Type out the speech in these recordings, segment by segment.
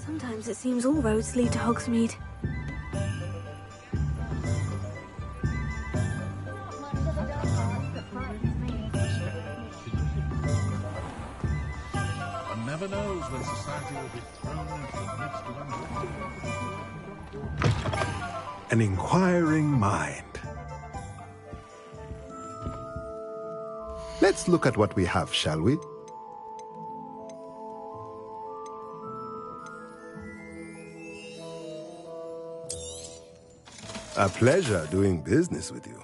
Sometimes it seems all roads lead to Hogsmeade. One never knows when society will be thrown into the midst of uncertainty. An inquiring mind. Let's look at what we have, shall we? A pleasure doing business with you.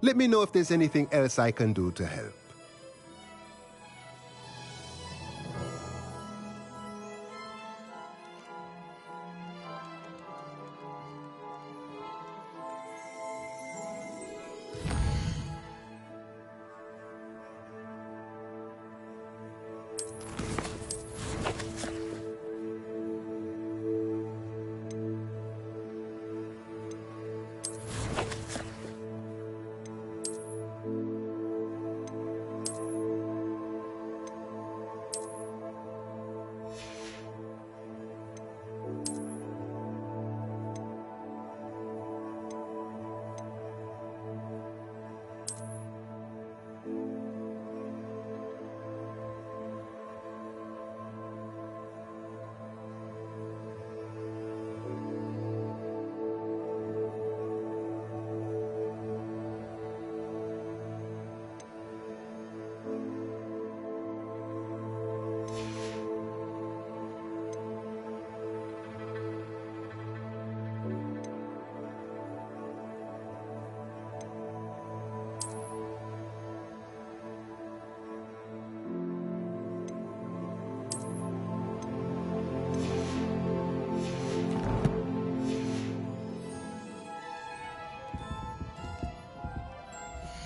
Let me know if there's anything else I can do to help.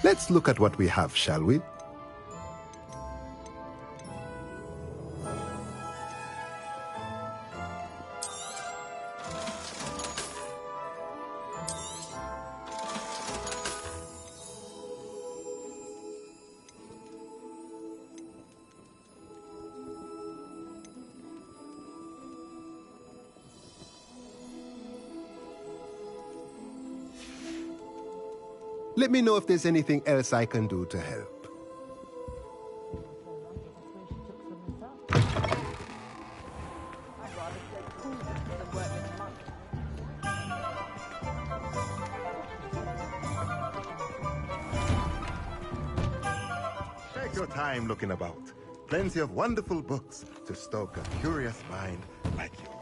Let's look at what we have, shall we? Let me know if there's anything else I can do to help. Take your time looking about. Plenty of wonderful books to stoke a curious mind like yours.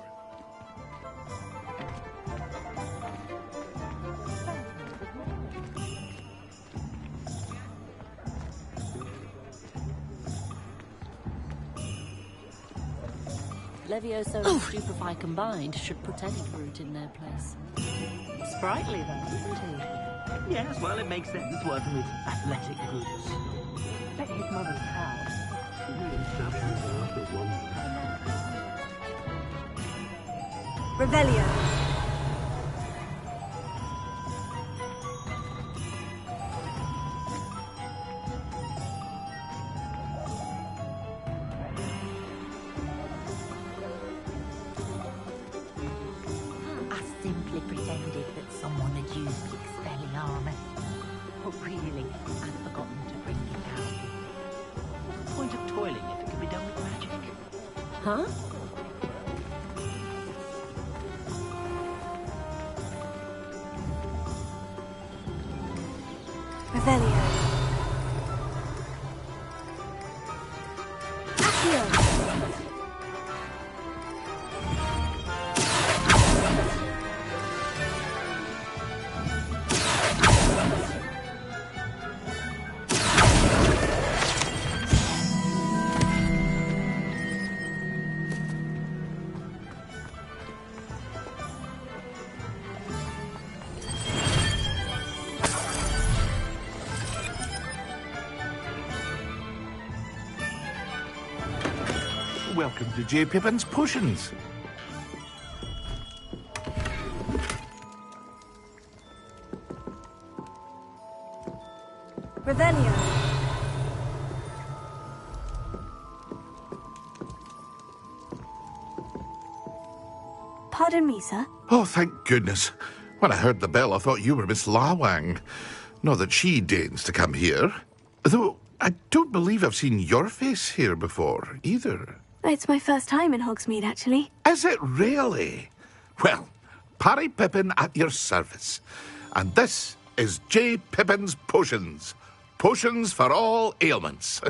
Levioso and Stupefy combined should put any brute in their place. Sprightly, though, isn't he? Yes, well, it makes sense working with athletic groups. Bet his mother's house. Revelio. I simply pretended that someone had used the Expelliarmus. But really, I'd forgotten to bring it out. What's the point of toiling if it can be done with magic? Huh? Revelio. Accio. Welcome to J. Pippin's Potions. Revelio. Pardon me, sir. Oh, thank goodness. When I heard the bell, I thought you were Miss Lawang. Not that she deigns to come here. Though I don't believe I've seen your face here before, either. It's my first time in Hogsmeade, actually. Is it really? Well, Parry Pippin at your service. And this is J. Pippin's Potions. Potions for all ailments.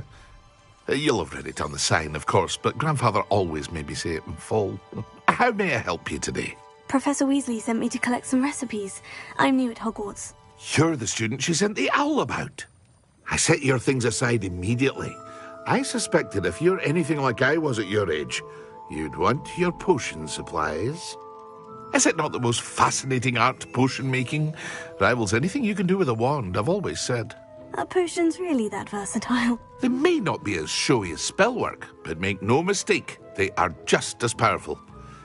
You'll have read it on the sign, of course, but Grandfather always made me say it in full. How may I help you today? Professor Weasley sent me to collect some recipes. I'm new at Hogwarts. You're the student she sent the owl about. I set your things aside immediately. I suspected if you're anything like I was at your age, you'd want your potion supplies. Is it not the most fascinating art, potion making? Rivals anything you can do with a wand, I've always said. Are potions really that versatile? They may not be as showy as spellwork, but make no mistake, they are just as powerful.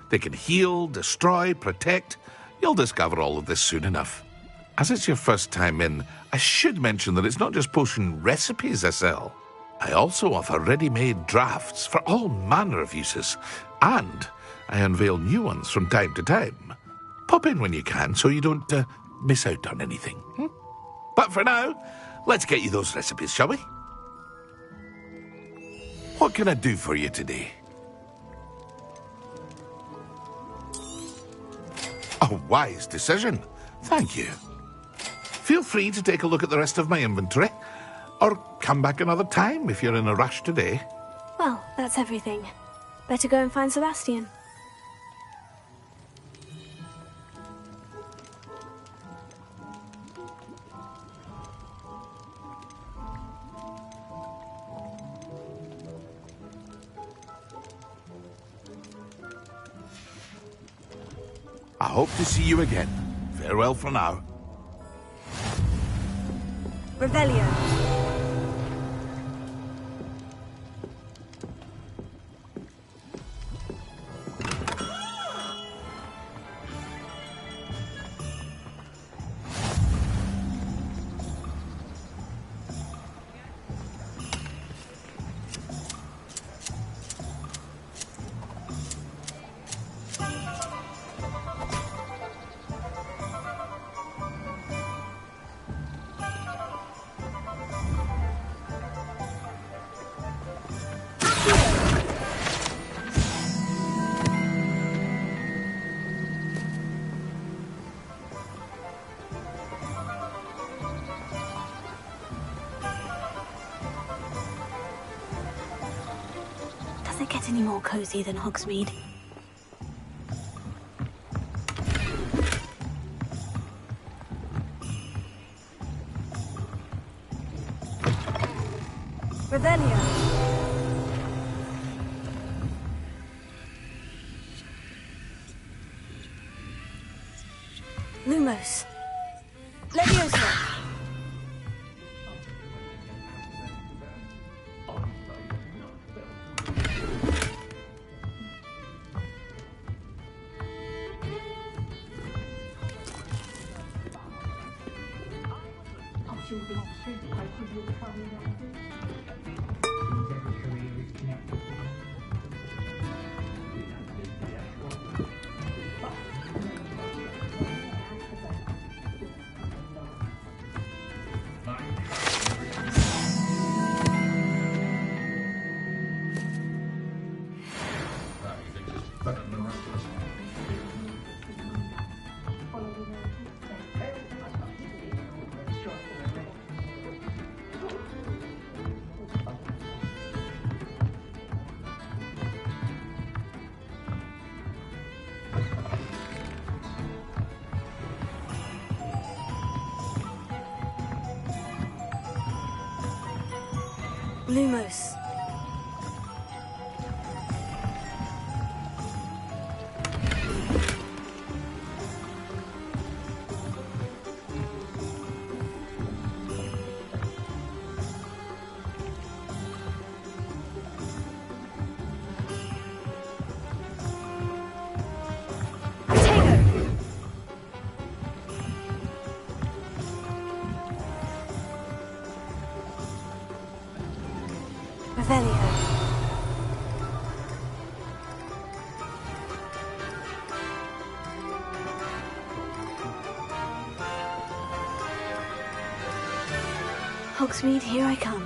They can heal, destroy, protect. You'll discover all of this soon enough. As it's your first time in, I should mention that it's not just potion recipes I sell. I also offer ready-made drafts for all manner of uses, and I unveil new ones from time to time. Pop in when you can so you don't miss out on anything. But for now, let's get you those recipes, shall we? What can I do for you today? A wise decision. Thank you. Feel free to take a look at the rest of my inventory, or come back another time if you're in a rush today. Well, that's everything. Better go and find Sebastian. I hope to see you again. Farewell for now. Revelio. Does it get any more cozy than Hogsmeade? Revelio. Lumos. Leviosa. Lumos. Revelio. Hogsmeade, here I come.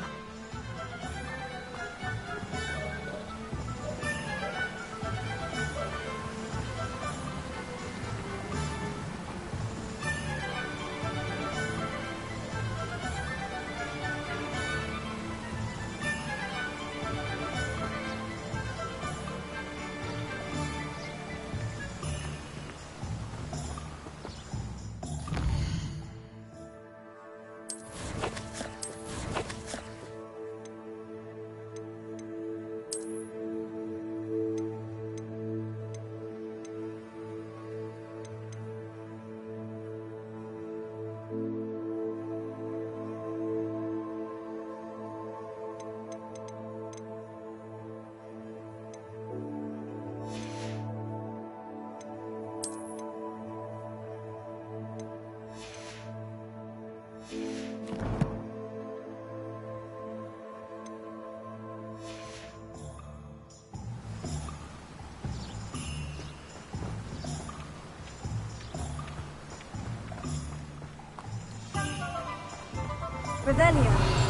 Revelio.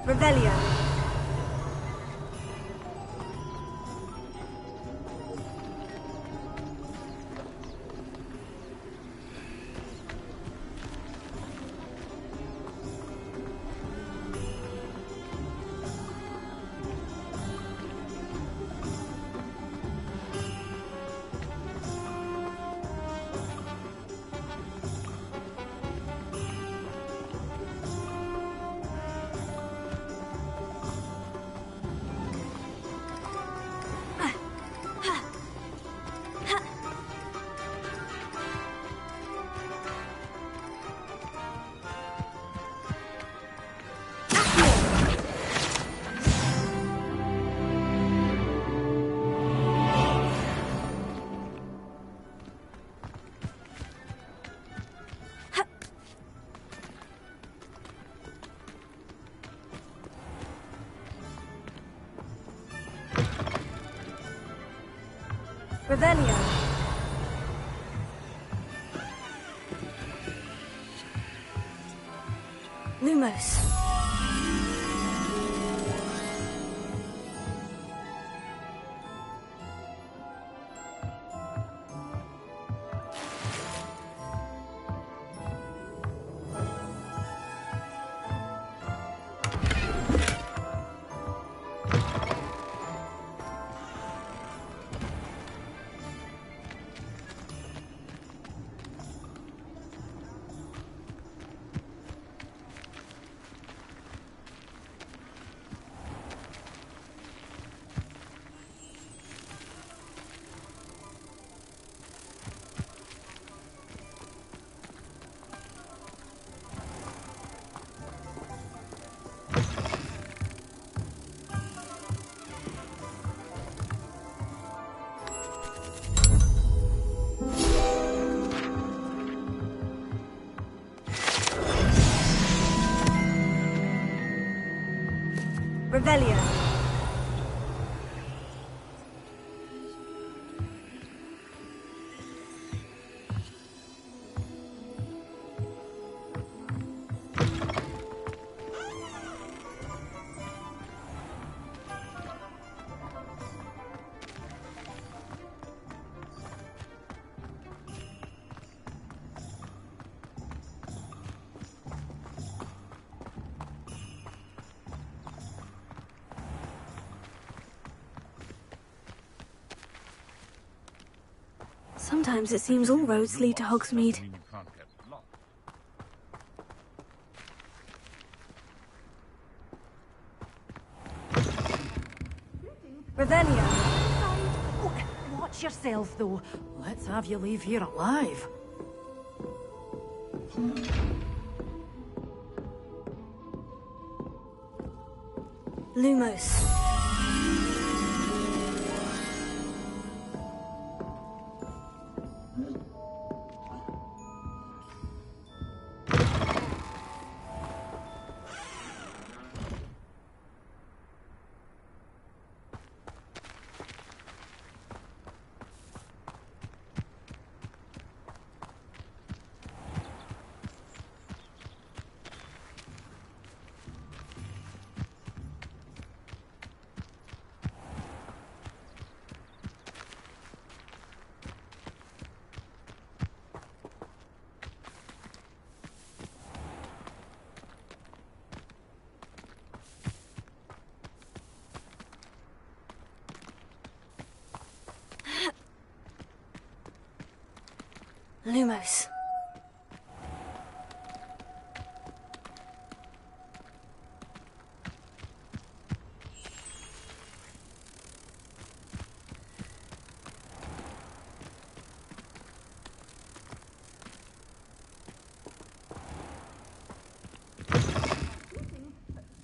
Revelio. Revelio. Lumos. Revelio. Sometimes it seems all roads lead to Hogsmeade. Revelio. Oh, watch yourself, though. Let's have you leave here alive. Lumos. Lumos.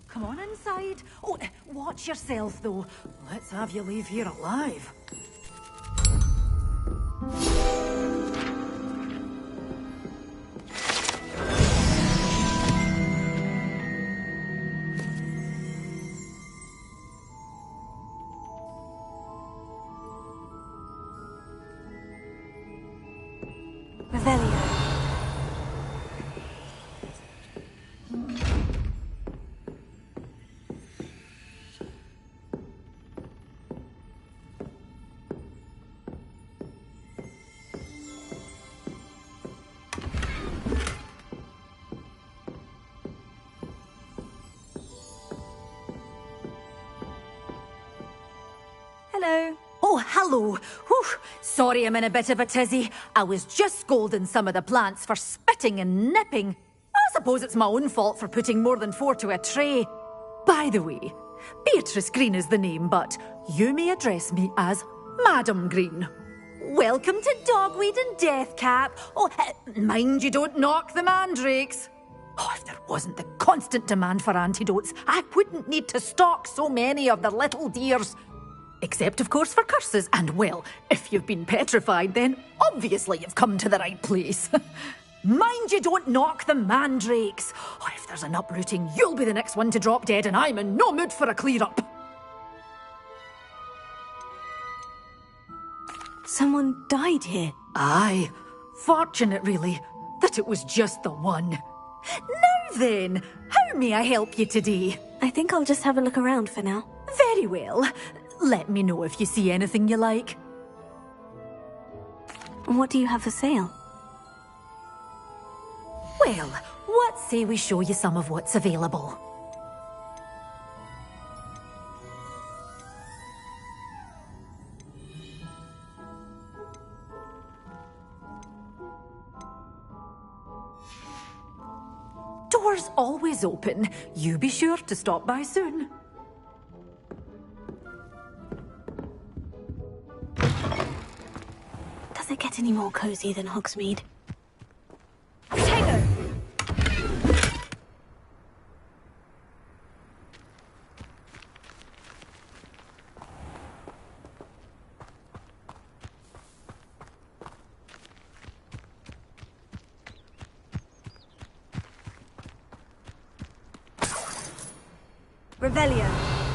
Come on inside. Oh, watch yourself, though. Let's have you leave here alive. Revelio. Hello. Oh, hello. Whew. Sorry I'm in a bit of a tizzy. I was just scolding some of the plants for spitting and nipping. I suppose it's my own fault for putting more than 4 to a tray. By the way, Beatrice Green is the name, but you may address me as Madam Green. Welcome to Dogweed and Deathcap. Oh, mind you don't knock the mandrakes. Oh, if there wasn't the constant demand for antidotes, I wouldn't need to stock so many of the little dears. Except, of course, for curses. And, well, if you've been petrified, then obviously you've come to the right place. Mind you don't knock the mandrakes. Oh, if there's an uprooting, you'll be the next one to drop dead, and I'm in no mood for a clear-up. Someone died here. Aye. Fortunate, really, that it was just the one. Now then, how may I help you today? I think I'll just have a look around for now. Very well. Let me know if you see anything you like. What do you have for sale? Well, what say we show you some of what's available? Doors always open. You be sure to stop by soon. Does it get any more cozy than Hogsmeade? Tango! Revelio.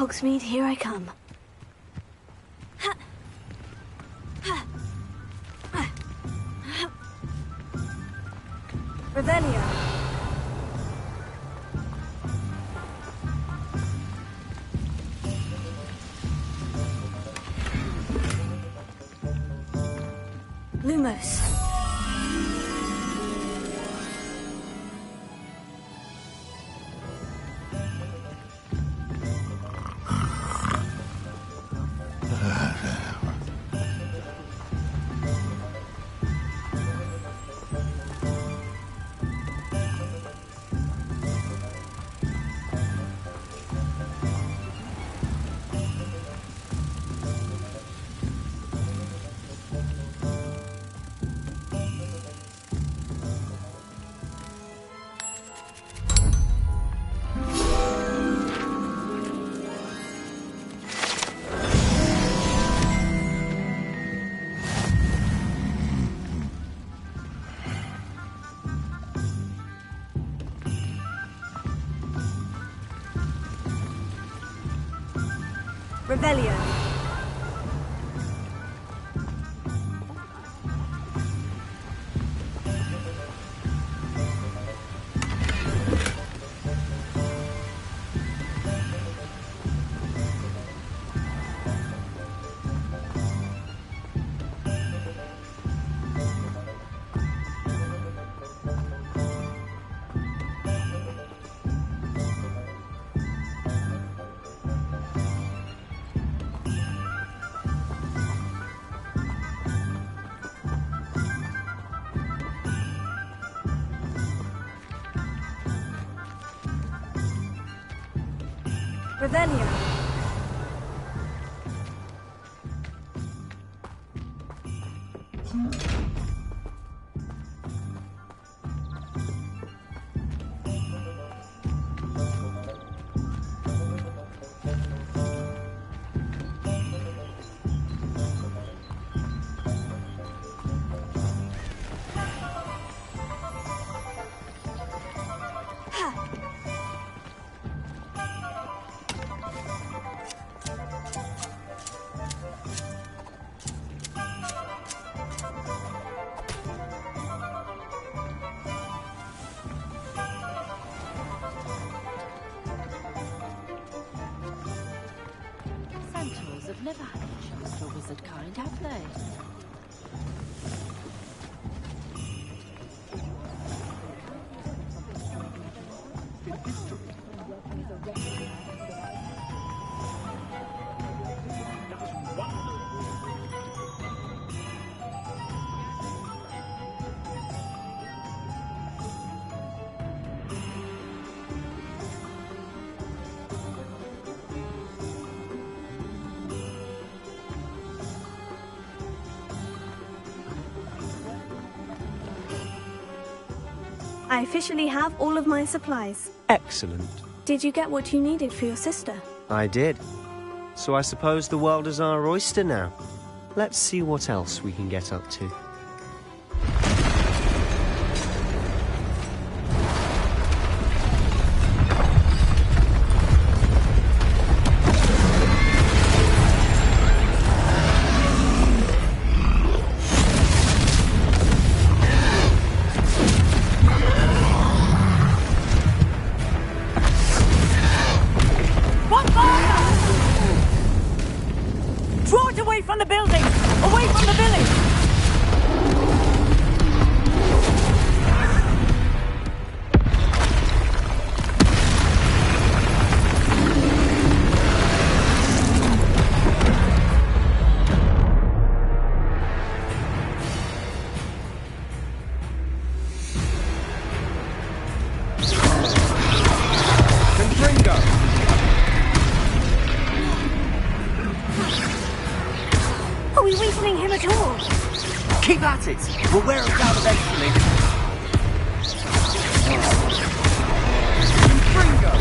Hogsmeade, here I come. Revelio. Lumos. Revelio. Revelio. Centaurs have never had a chance for wizard kind, have they? I officially have all of my supplies. Excellent. Did you get what you needed for your sister? I did. So I suppose the world is our oyster now. Let's see what else we can get up to. Draw it away from the building! Away from the village! Are we weakening him at all? Keep at it! We'll wear him down eventually. Ringo!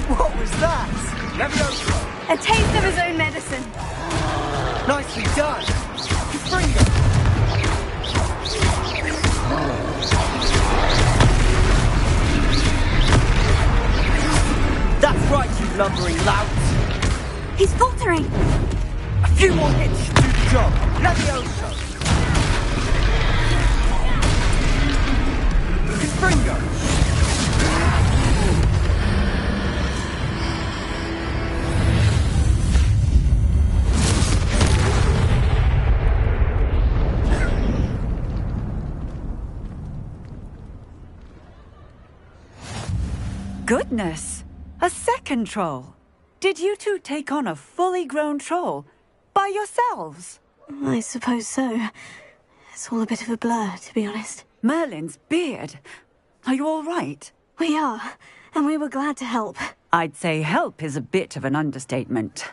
What was that? Levioso! A taste of his own medicine. Nicely done! lumbering louts. He's faltering! A few more hits should do the job. Levioso! Confringo! Goodness! A second troll! Did you two take on a fully grown troll? By yourselves? I suppose so. It's all a bit of a blur, to be honest. Merlin's beard! Are you all right? We are, and we were glad to help. I'd say help is a bit of an understatement.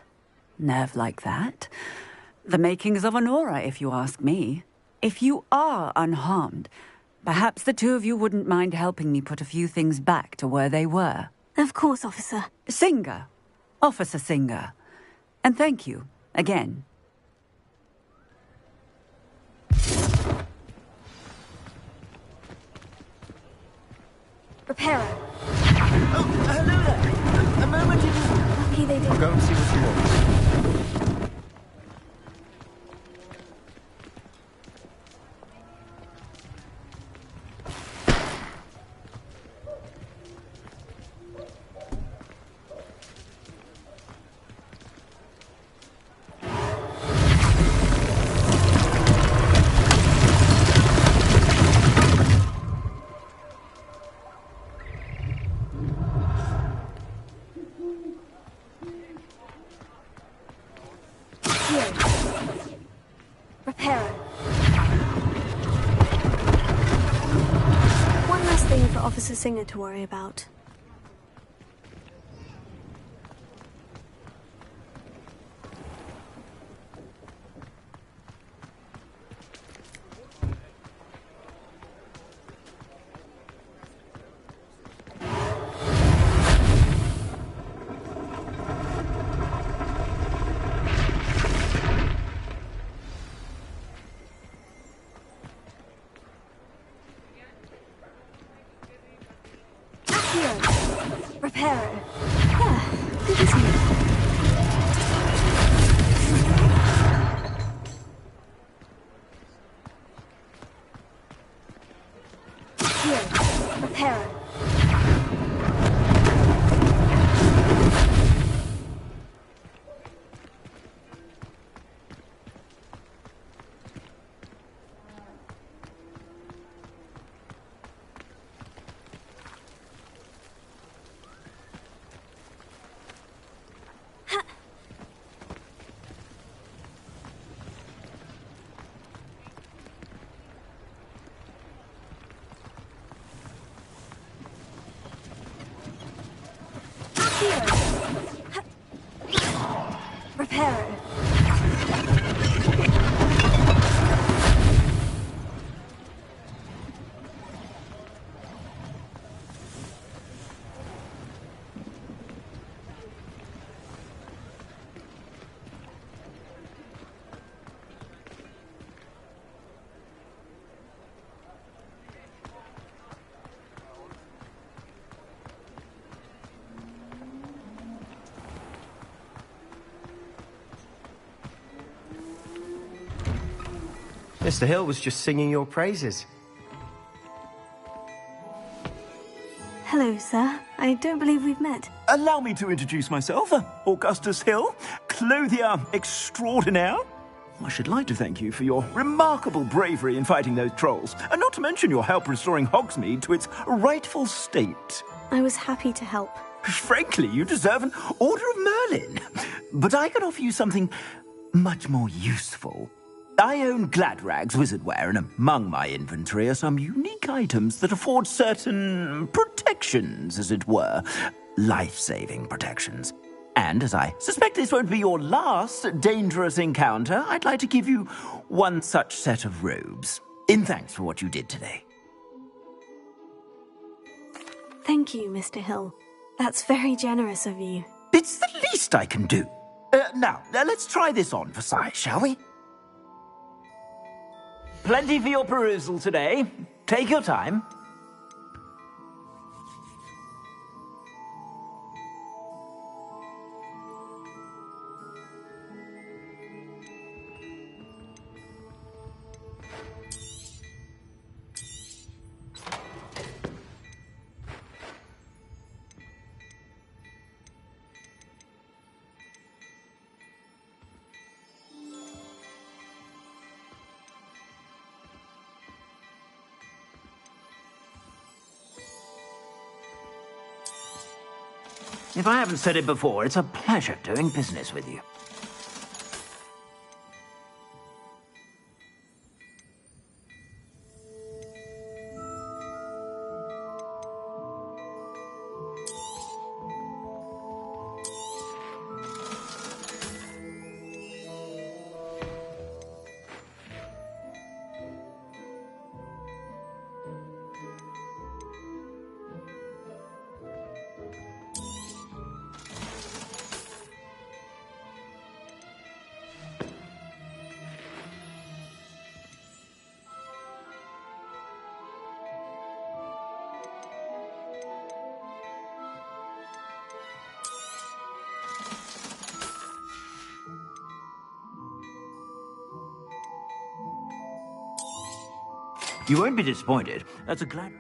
Nerve like that. The makings of an aura, if you ask me. If you are unharmed, perhaps the two of you wouldn't mind helping me put a few things back to where they were. Of course, officer. Singer. Officer Singer. And thank you, again. Repairer. Oh, hello there. A moment in... Lucky they did. I'll go and see what you want. Repairer. One last thing for Officer Singer to worry about. Repairer. Ah, good as new. Here, repairer. Repairer. Mr. Hill was just singing your praises. Hello, sir. I don't believe we've met. Allow me to introduce myself, Augustus Hill, clothier extraordinaire. I should like to thank you for your remarkable bravery in fighting those trolls, and not to mention your help restoring Hogsmeade to its rightful state. I was happy to help. Frankly, you deserve an Order of Merlin. But I can offer you something much more useful. I own Gladrag's wizardware, and among my inventory are some unique items that afford certain protections, as it were. Life-saving protections. And as I suspect this won't be your last dangerous encounter, I'd like to give you one such set of robes, in thanks for what you did today. Thank you, Mr. Hill. That's very generous of you. It's the least I can do. Now, let's try this on for size, shall we? Plenty for your perusal today. Take your time. If I haven't said it before, it's a pleasure doing business with you. You won't be disappointed. That's a glad...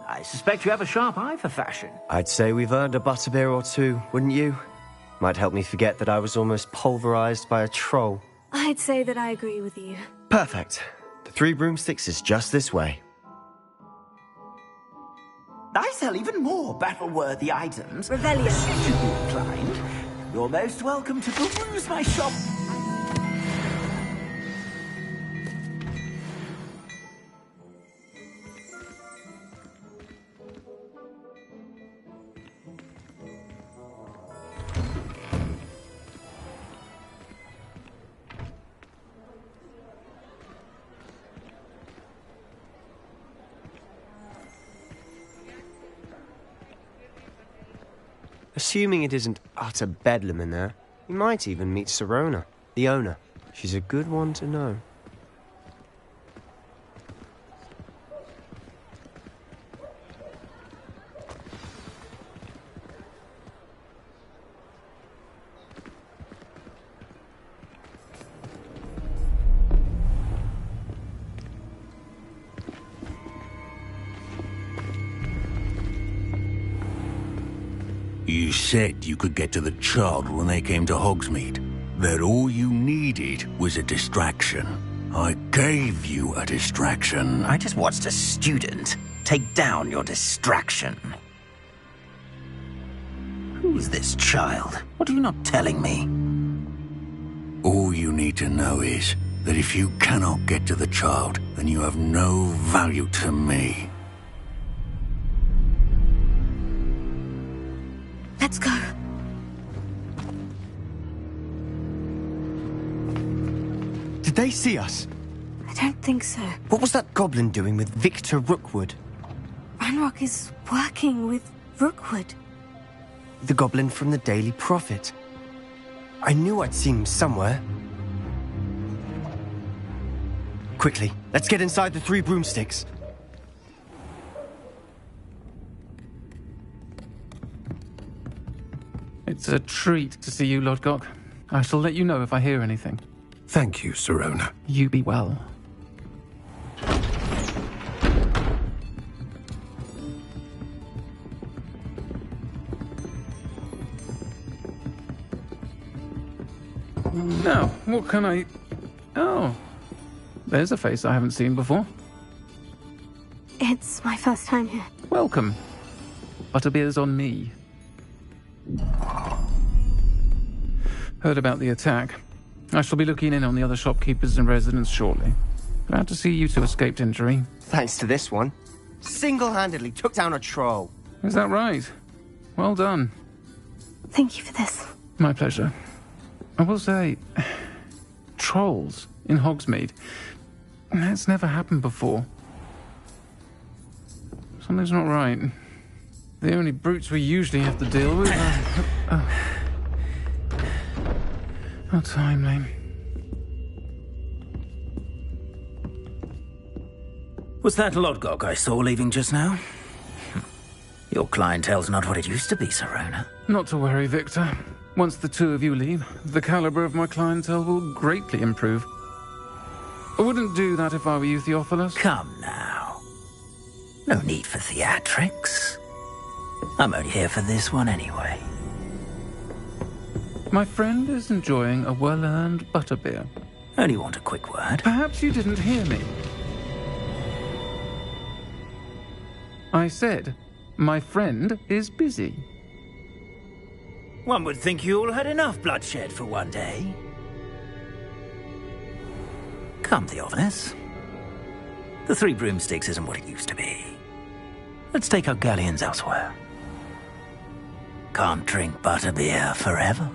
I suspect you have a sharp eye for fashion. I'd say we've earned a butterbeer or two, wouldn't you? Might help me forget that I was almost pulverized by a troll. I'd say that I agree with you. Perfect. The Three Broomsticks is just this way. I sell even more battle-worthy items. Revelio. Should you be inclined, you're most welcome to peruse my shop. Assuming it isn't utter bedlam in there, you might even meet Sirona, the owner. She's a good one to know. You said you could get to the child when they came to Hogsmeade. That all you needed was a distraction. I gave you a distraction. I just watched a student take down your distraction. Who's this child? What are you not telling me? All you need to know is that if you cannot get to the child, then you have no value to me. Let's go. Did they see us? I don't think so. What was that goblin doing with Victor Rookwood? Ranrock is working with Rookwood. The goblin from the Daily Prophet. I knew I'd seen him somewhere. Quickly, let's get inside the Three Broomsticks. It's a treat to see you, Lodgok. I shall let you know if I hear anything. Thank you, Sirona. You be well. Now, what can I... Oh, there's a face I haven't seen before. It's my first time here. Welcome. Butterbeer's on me. Heard about the attack. I shall be looking in on the other shopkeepers and residents shortly. Glad to see you two escaped injury. Thanks to this one. Single-handedly took down a troll. Is that right? Well done. Thank you for this. My pleasure. I will say, trolls in Hogsmeade. That's never happened before. Something's not right. The only brutes we usually have to deal with are... How timely. Was that Lodgok I saw leaving just now? Your clientele's not what it used to be, Sirona. Not to worry, Victor. Once the two of you leave, the caliber of my clientele will greatly improve. I wouldn't do that if I were you, Theophilus. Come now. No need for theatrics. I'm only here for this one anyway. My friend is enjoying a well-earned butterbeer. Only want a quick word. Perhaps you didn't hear me. I said, my friend is busy. One would think you all had enough bloodshed for one day. Come, Theophilus. The Three Broomsticks isn't what it used to be. Let's take our galleons elsewhere. Can't drink butterbeer forever.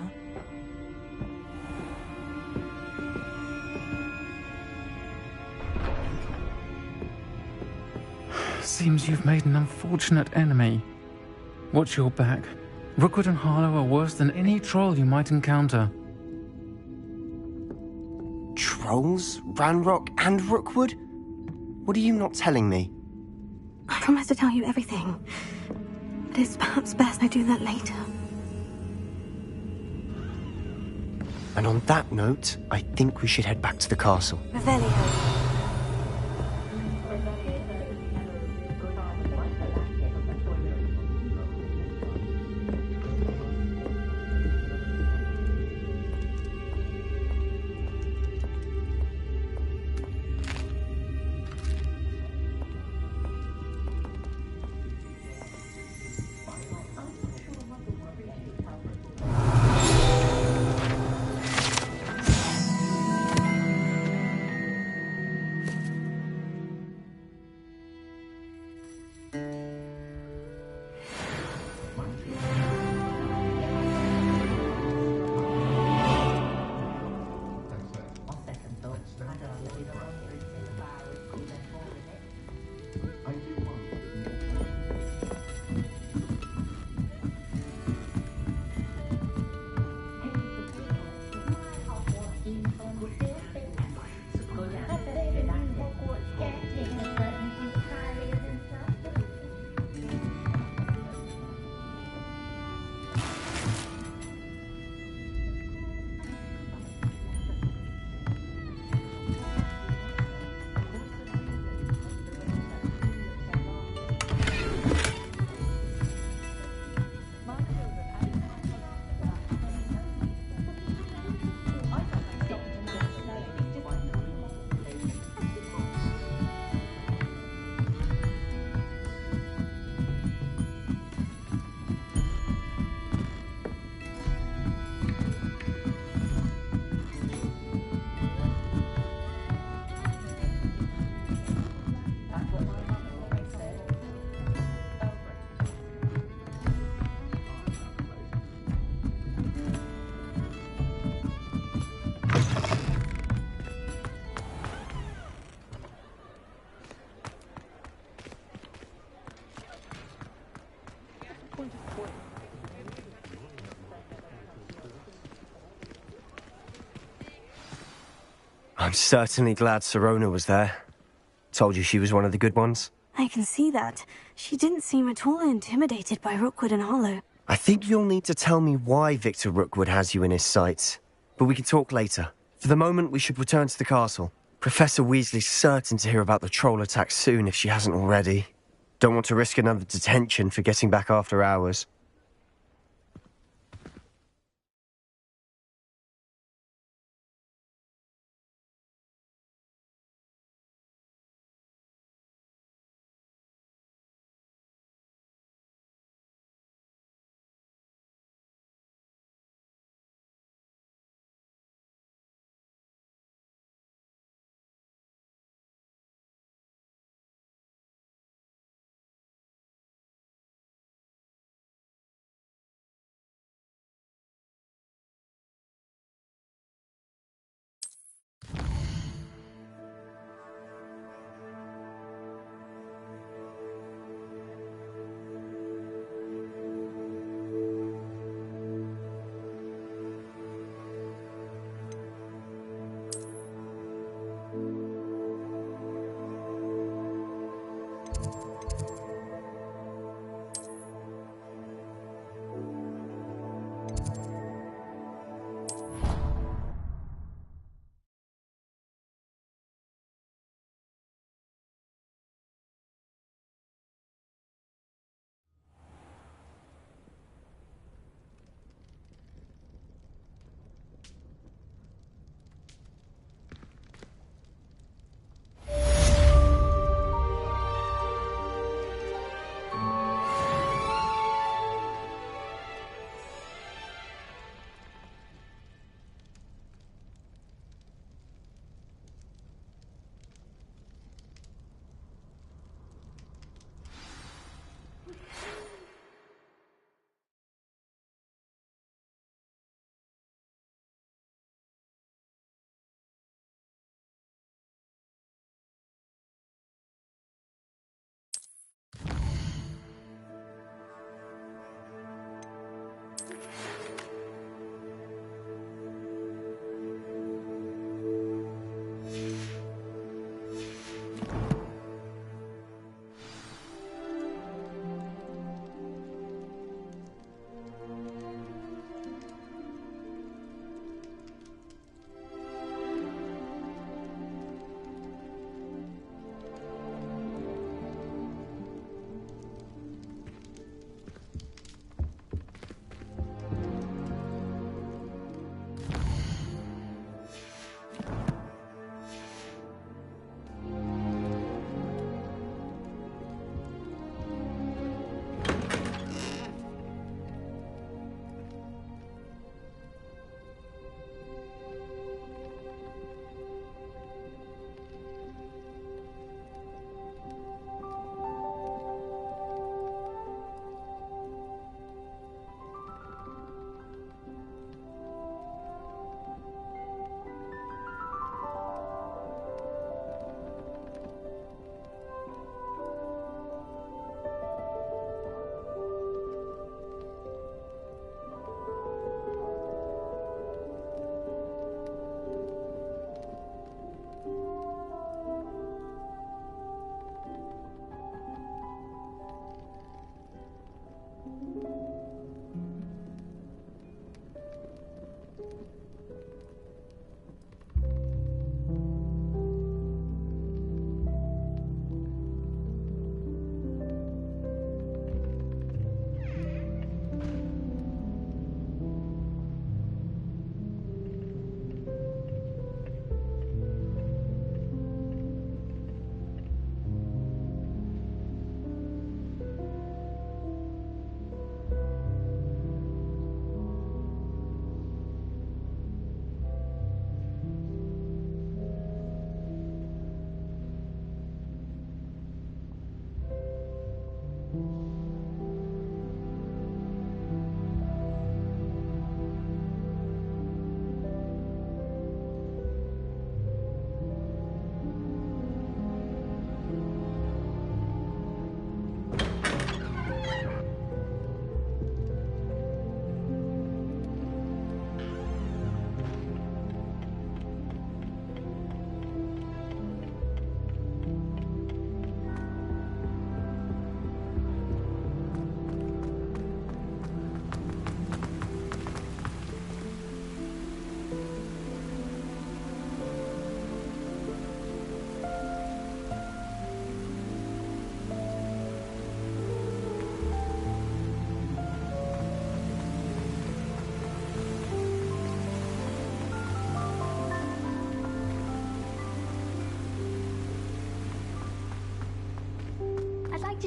Seems you've made an unfortunate enemy. Watch your back. Rookwood and Harlow are worse than any troll you might encounter. Trolls? Ranrock and Rookwood? What are you not telling me? I promise to tell you everything. But it's perhaps best I do that later. And on that note, I think we should head back to the castle. Revelio. I'm certainly glad Sirona was there. Told you she was one of the good ones. I can see that. She didn't seem at all intimidated by Rookwood and Harlow. I think you'll need to tell me why Victor Rookwood has you in his sights. But we can talk later. For the moment, we should return to the castle. Professor Weasley's certain to hear about the troll attack soon if she hasn't already. Don't want to risk another detention for getting back after hours.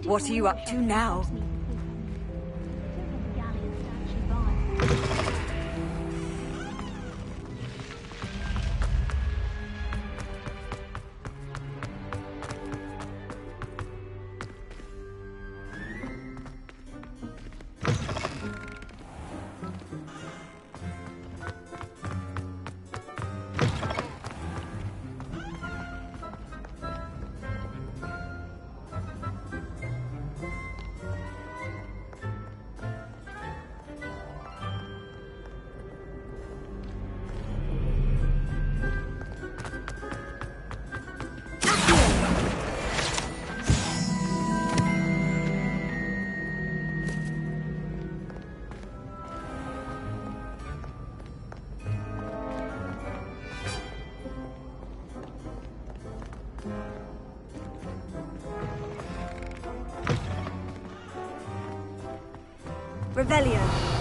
What are you up to now? Revelio.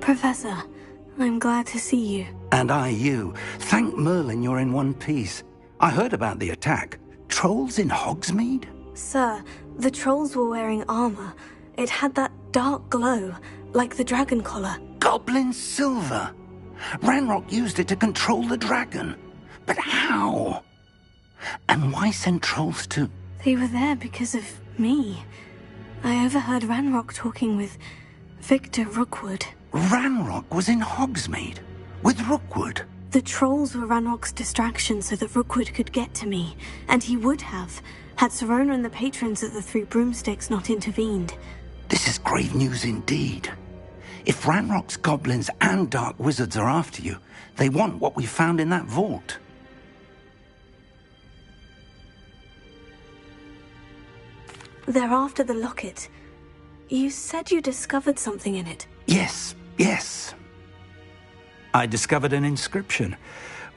Professor, I'm glad to see you. And I you. Thank Merlin you're in one piece. I heard about the attack. Trolls in Hogsmeade? Sir, the trolls were wearing armor. It had that dark glow, like the dragon collar. Goblin silver. Ranrock used it to control the dragon. But how? And why send trolls to... They were there because of me. I overheard Ranrock talking with Victor Rookwood. Ranrock was in Hogsmeade with Rookwood. The trolls were Ranrock's distraction so that Rookwood could get to me, and he would have, had Serona and the patrons of the Three Broomsticks not intervened. This is grave news indeed. If Ranrock's goblins and dark wizards are after you, they want what we found in that vault. They're after the locket. You said you discovered something in it. Yes. I discovered an inscription.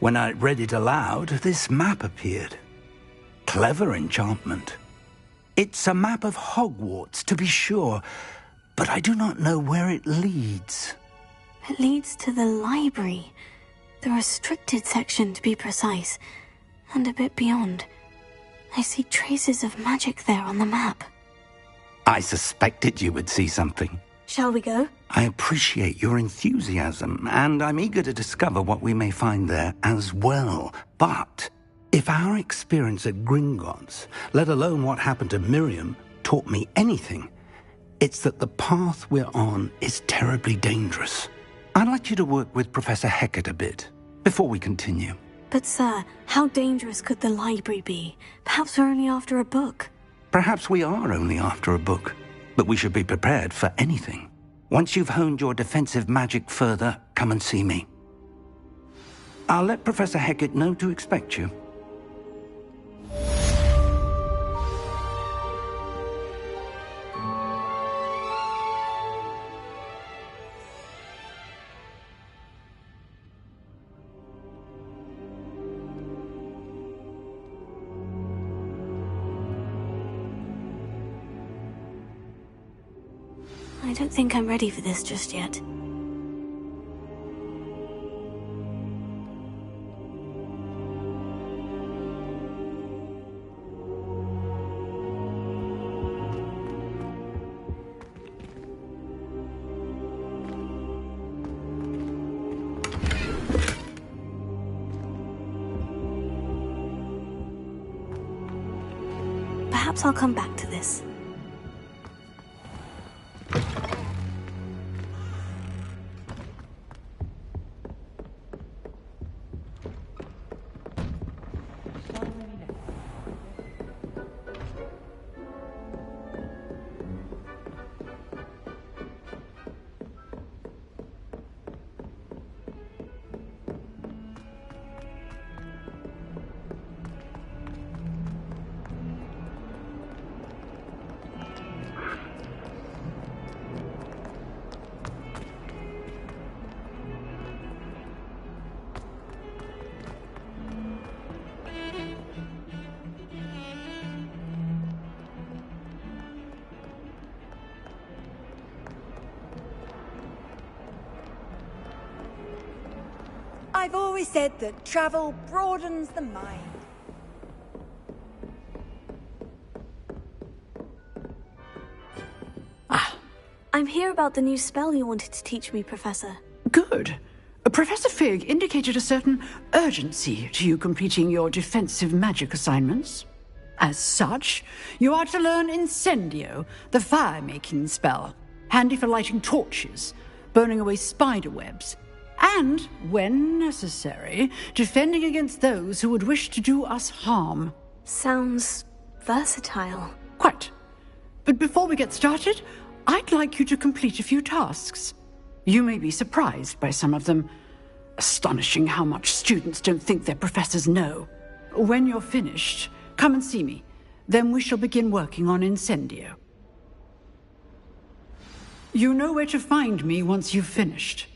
When I read it aloud, this map appeared. Clever enchantment. It's a map of Hogwarts, to be sure, but I do not know where it leads. It leads to the library. The restricted section, to be precise. And a bit beyond. I see traces of magic there on the map. I suspected you would see something. Shall we go? I appreciate your enthusiasm, and I'm eager to discover what we may find there as well. But if our experience at Gringotts, let alone what happened to Miriam, taught me anything, it's that the path we're on is terribly dangerous. I'd like you to work with Professor Hecat a bit before we continue. But sir, how dangerous could the library be? Perhaps we're only after a book. Perhaps we are only after a book, but we should be prepared for anything. Once you've honed your defensive magic further, come and see me. I'll let Professor Hecat know to expect you. I don't think I'm ready for this just yet. Perhaps I'll come back to this. I've always said that travel broadens the mind. I'm here about the new spell you wanted to teach me, Professor. Good. Professor Fig indicated a certain urgency to you completing your defensive magic assignments. As such, you are to learn Incendio, the fire-making spell, handy for lighting torches, burning away spider webs, and, when necessary, defending against those who would wish to do us harm. Sounds versatile. Quite. But before we get started, I'd like you to complete a few tasks. You may be surprised by some of them. Astonishing how much students don't think their professors know. When you're finished, come and see me. Then we shall begin working on Incendio. You know where to find me once you've finished.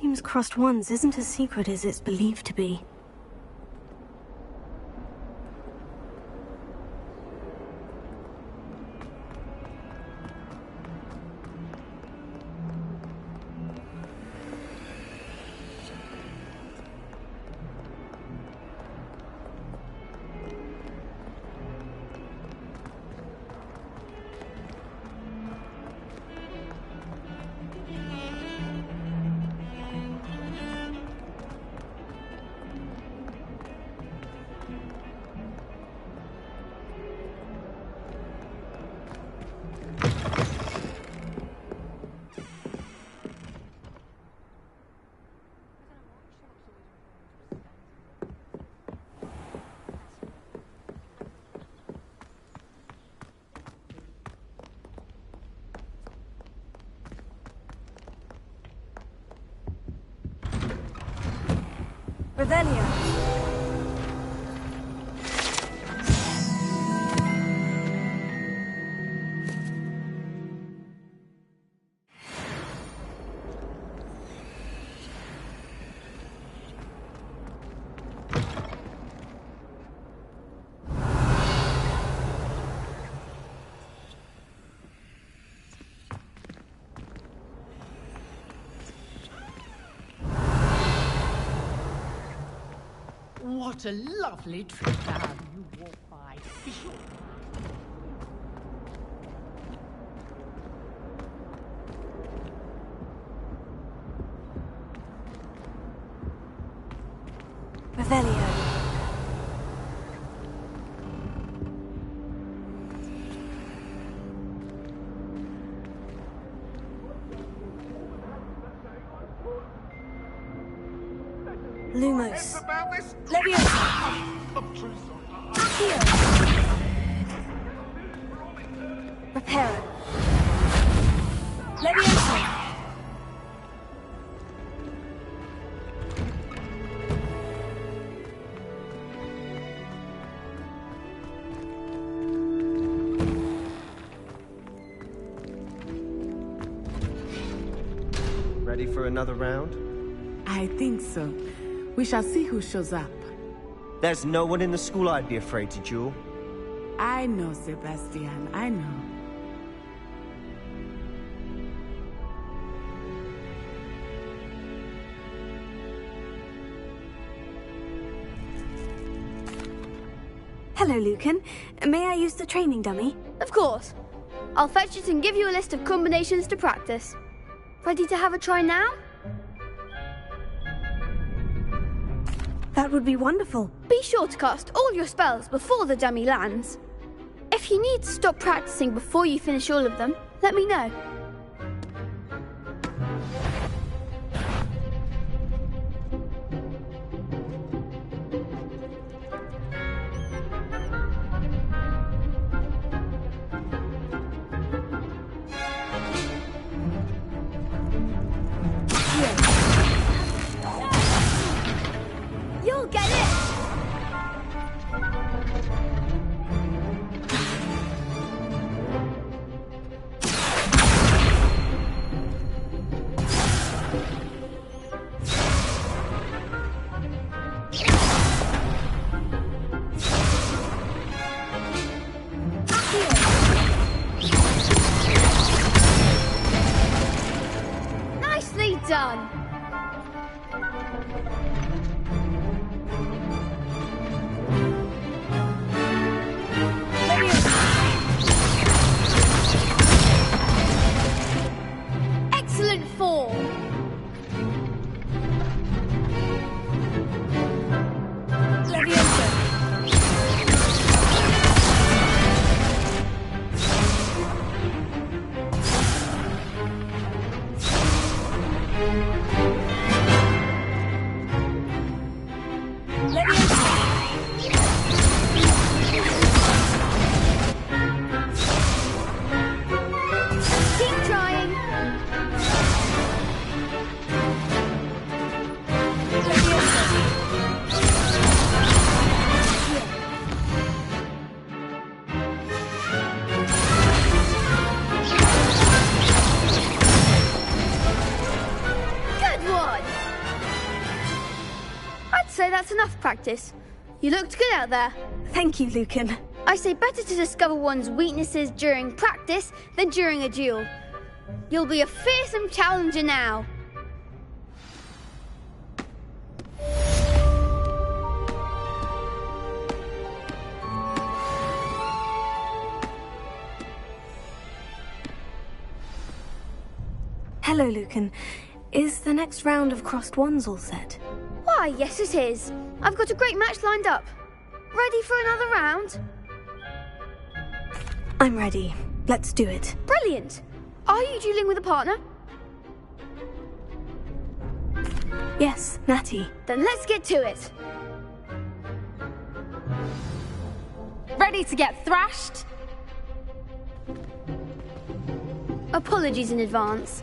Seems crossed ones isn't as secret as it's believed to be. Revelio. What a lovely trip down you walk by. Be sure. Revelio. Lumos. Leviosa. Accio. Reparo. Leviosa. Ready for another round? I think so. We shall see who shows up. There's no one in the school I'd be afraid to duel. I know, Sebastian, I know. Hello, Lucan. May I use the training dummy? Of course. I'll fetch it and give you a list of combinations to practice. Ready to have a try now? That would be wonderful. Be sure to cast all your spells before the dummy lands. If you need to stop practicing before you finish all of them, let me know. You'll get it! enough practice. You looked good out there. Thank you, Lucan. I say better to discover one's weaknesses during practice than during a duel. You'll be a fearsome challenger now. Hello, Lucan. Is the next round of crossed wands all set? Why, yes it is. I've got a great match lined up. Ready for another round? I'm ready. Let's do it. Brilliant. Are you dueling with a partner? Yes, Natty. Then let's get to it. Ready to get thrashed? Apologies in advance.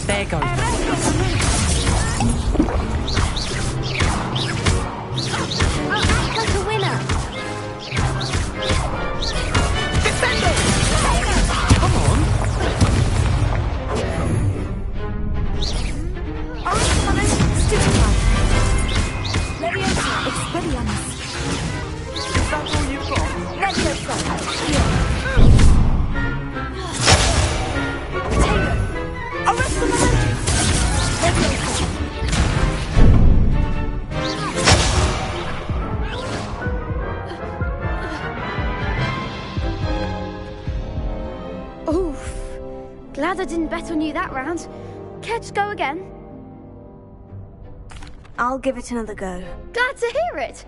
There goes. Like a winner. Come on. Is that all you've got? Oof. Glad I didn't bet on you that round. Care to go again? I'll give it another go. Glad to hear it.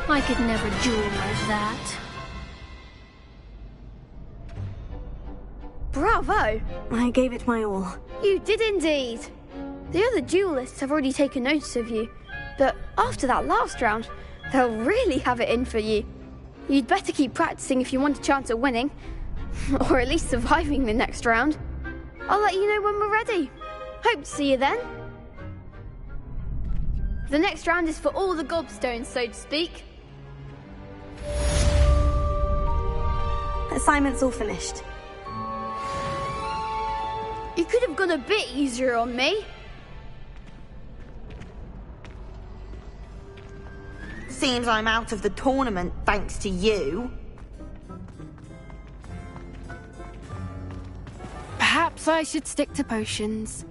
I could never duel like that. Bravo! I gave it my all. You did indeed. The other duelists have already taken notice of you, but after that last round, they'll really have it in for you. You'd better keep practicing if you want a chance at winning, or at least surviving the next round. I'll let you know when we're ready. Hope to see you then. The next round is for all the gobstones, so to speak. Assignment's all finished. You could have gone a bit easier on me. Seems I'm out of the tournament thanks to you. Perhaps I should stick to potions.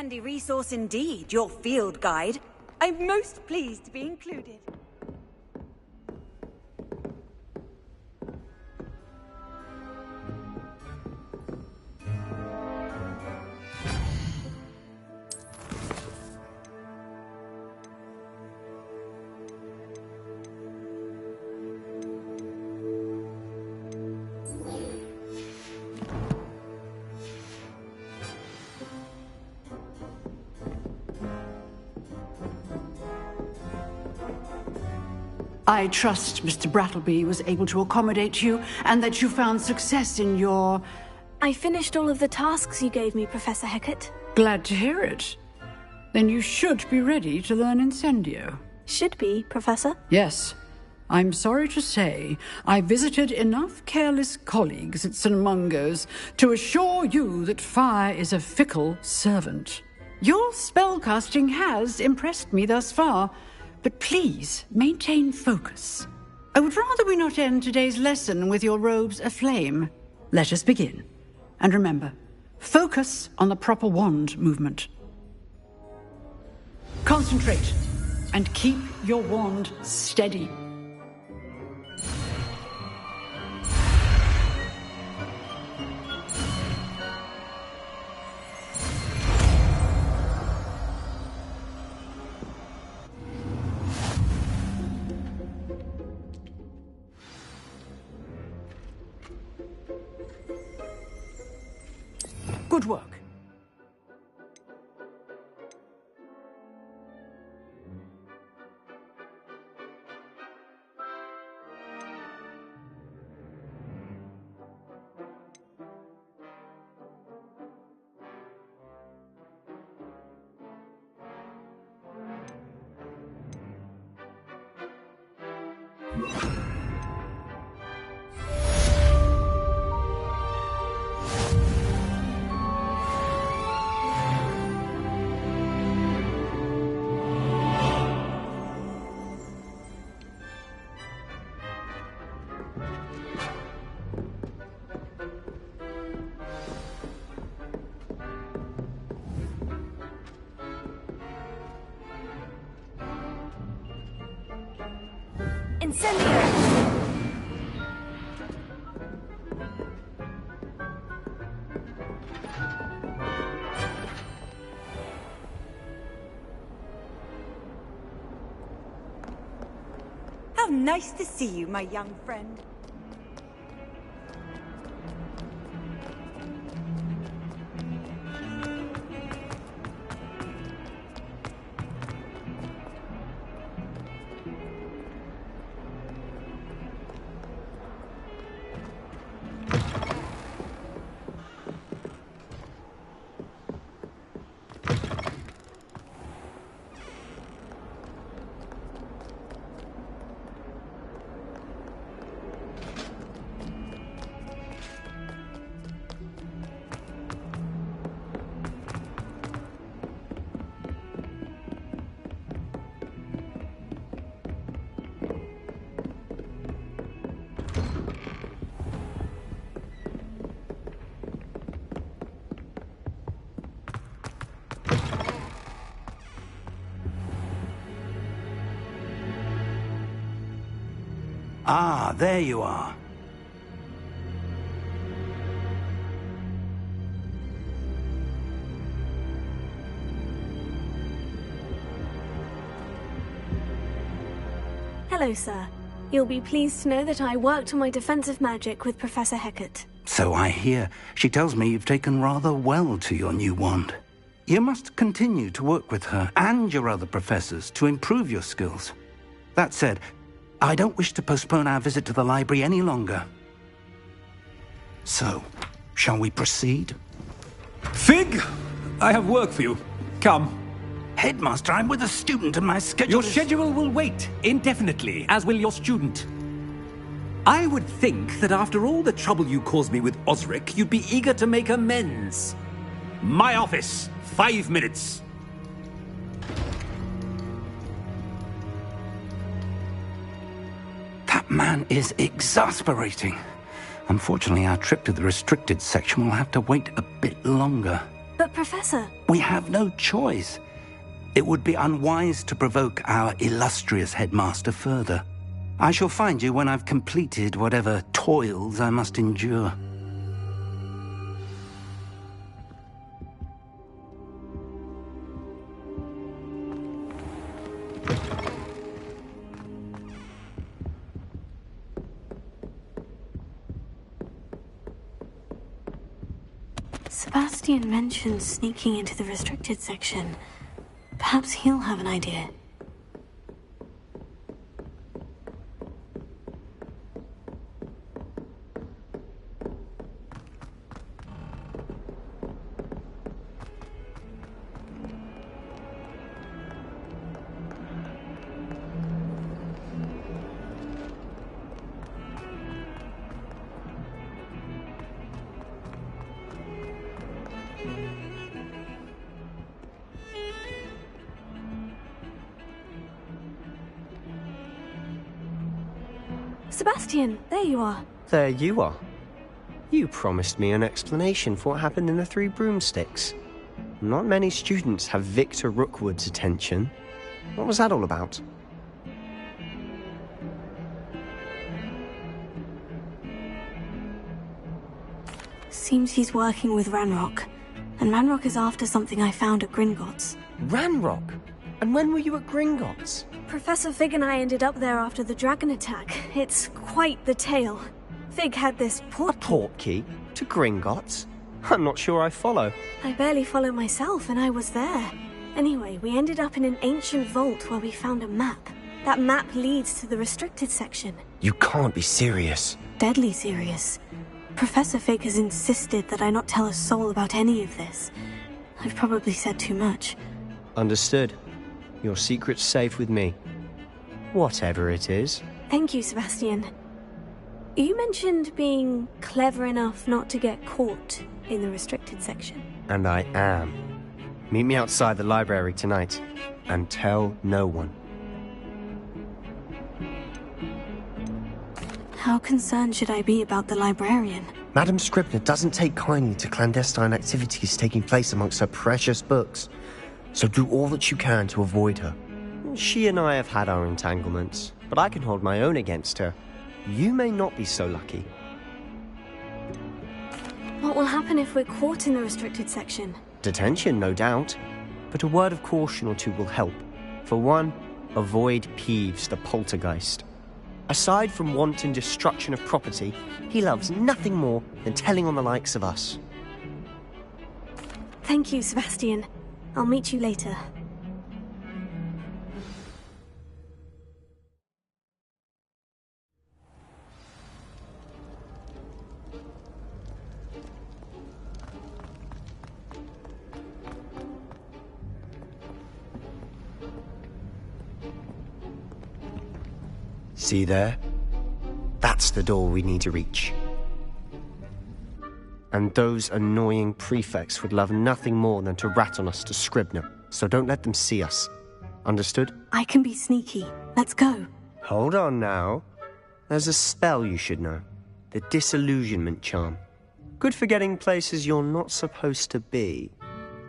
handy resource indeed, your field guide. I'm most pleased to be included. I trust Mr. Brattleby was able to accommodate you, and that you found success in your... I finished all of the tasks you gave me, Professor Hecat. Glad to hear it. Then you should be ready to learn Incendio. Should be, Professor? Yes. I'm sorry to say, I visited enough careless colleagues at St. Mungo's to assure you that fire is a fickle servant. Your spellcasting has impressed me thus far, but please maintain focus. I would rather we not end today's lesson with your robes aflame. Let us begin. And remember, focus on the proper wand movement. Concentrate, and keep your wand steady. Good work. How nice to see you, my young friend. Ah, there you are. Hello, sir. You'll be pleased to know that I worked on my defensive magic with Professor Hecat. So I hear. She tells me you've taken rather well to your new wand. You must continue to work with her and your other professors to improve your skills. That said, I don't wish to postpone our visit to the library any longer. So, shall we proceed? Fig! I have work for you. Come. Headmaster, I'm with a student and my schedule Your schedule will wait indefinitely, as will your student. I would think that after all the trouble you caused me with Osric, you'd be eager to make amends. My office, 5 minutes. That man is exasperating. Unfortunately, our trip to the restricted section will have to wait a bit longer. But But Professor... We have no choice. It would be unwise to provoke our illustrious headmaster further. I shall find you when I've completed whatever toils I must endure. Sebastian mentioned sneaking into the restricted section. Perhaps he'll have an idea. Sebastian, there you are. There you are. You promised me an explanation for what happened in the Three Broomsticks. Not many students have Victor Rookwood's attention. What was that all about? Seems he's working with Ranrock. And Ranrock is after something I found at Gringotts. Ranrock? And when were you at Gringotts? Professor Fig and I ended up there after the dragon attack. It's quite the tale. Fig had this portkey to Gringotts? I'm not sure I follow. I barely follow myself, and I was there. Anyway, we ended up in an ancient vault where we found a map. That map leads to the restricted section. You can't be serious. Deadly serious. Professor Fig has insisted that I not tell a soul about any of this. I've probably said too much. Understood. Your secret's safe with me. Whatever it is. Thank you, Sebastian. You mentioned being clever enough not to get caught in the restricted section. And I am. Meet me outside the library tonight. And tell no one. How concerned should I be about the librarian? Madam Scribner doesn't take kindly to clandestine activities taking place amongst her precious books. So do all that you can to avoid her. She and I have had our entanglements, but I can hold my own against her. You may not be so lucky. What will happen if we're caught in the restricted section? Detention, no doubt. But a word of caution or two will help. For one, avoid Peeves, the poltergeist. Aside from wanton destruction of property, he loves nothing more than telling on the likes of us. Thank you, Sebastian. I'll meet you later. See there? That's the door we need to reach. And those annoying prefects would love nothing more than to rat on us to Scribner, so don't let them see us. Understood? I can be sneaky. Let's go. Hold on now. There's a spell you should know. The Disillusionment Charm. Good for getting places you're not supposed to be.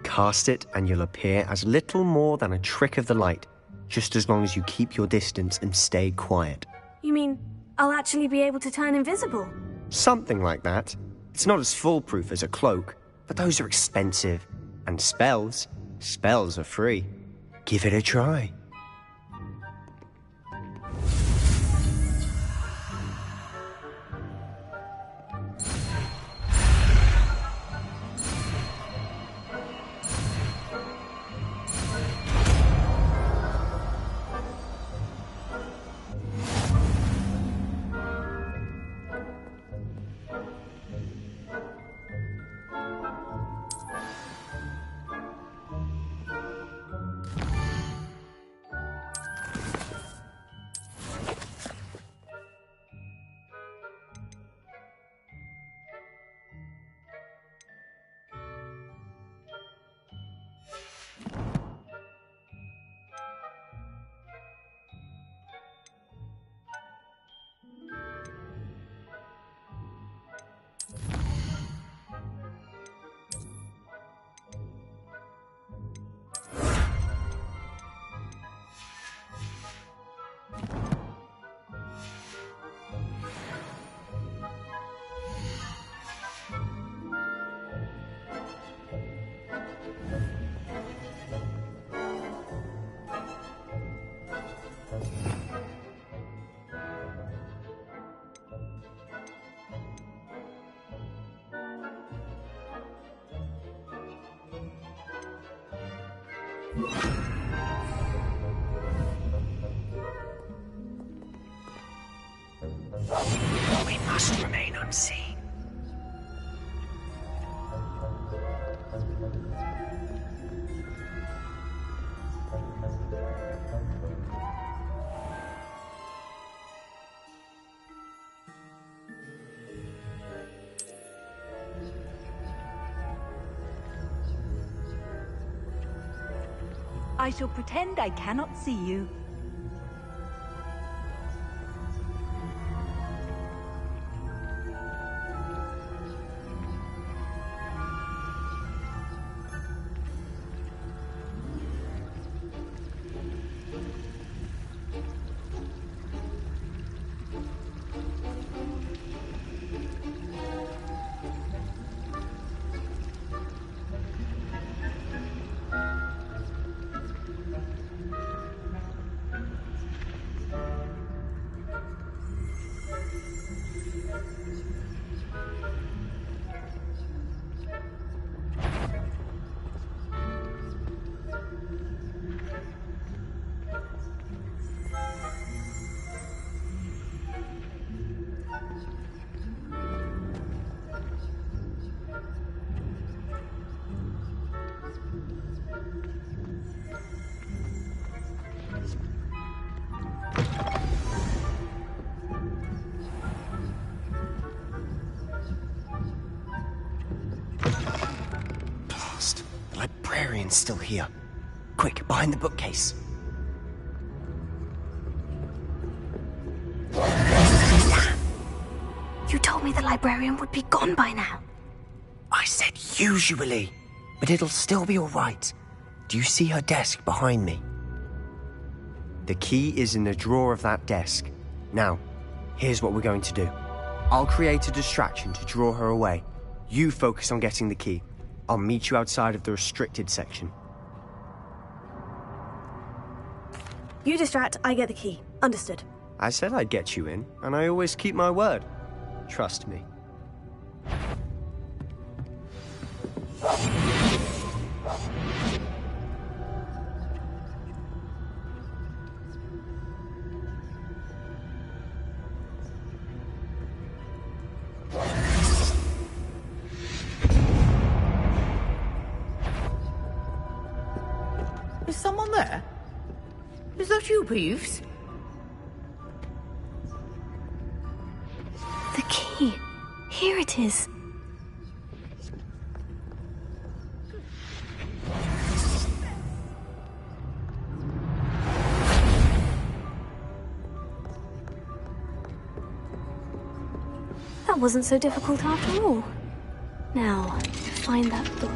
Cast it and you'll appear as little more than a trick of the light, just as long as you keep your distance and stay quiet. You mean I'll actually be able to turn invisible? Something like that. It's not as foolproof as a cloak, but those are expensive. And spells are free. Give it a try. We must remain unseen. I shall pretend I cannot see you. The librarian's still here. Quick, behind the bookcase. You told me the librarian would be gone by now. I said usually, but it'll still be all right. Do you see her desk behind me? The key is in the drawer of that desk. Now, here's what we're going to do. I'll create a distraction to draw her away. You focus on getting the key. I'll meet you outside of the restricted section. You distract, I get the key. Understood. I said I'd get you in, and I always keep my word. Trust me. Is someone there? Is that you, Peeves? The key. Here it is. That wasn't so difficult after all. Now, find that book.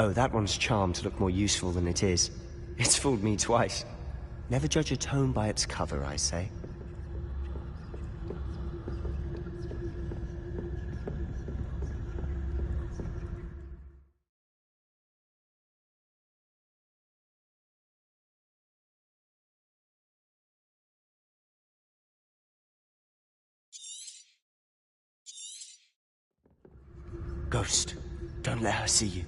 Oh, that one's charmed to look more useful than it is. It's fooled me twice. Never judge a tome by its cover, I say. Ghost, don't let her see you.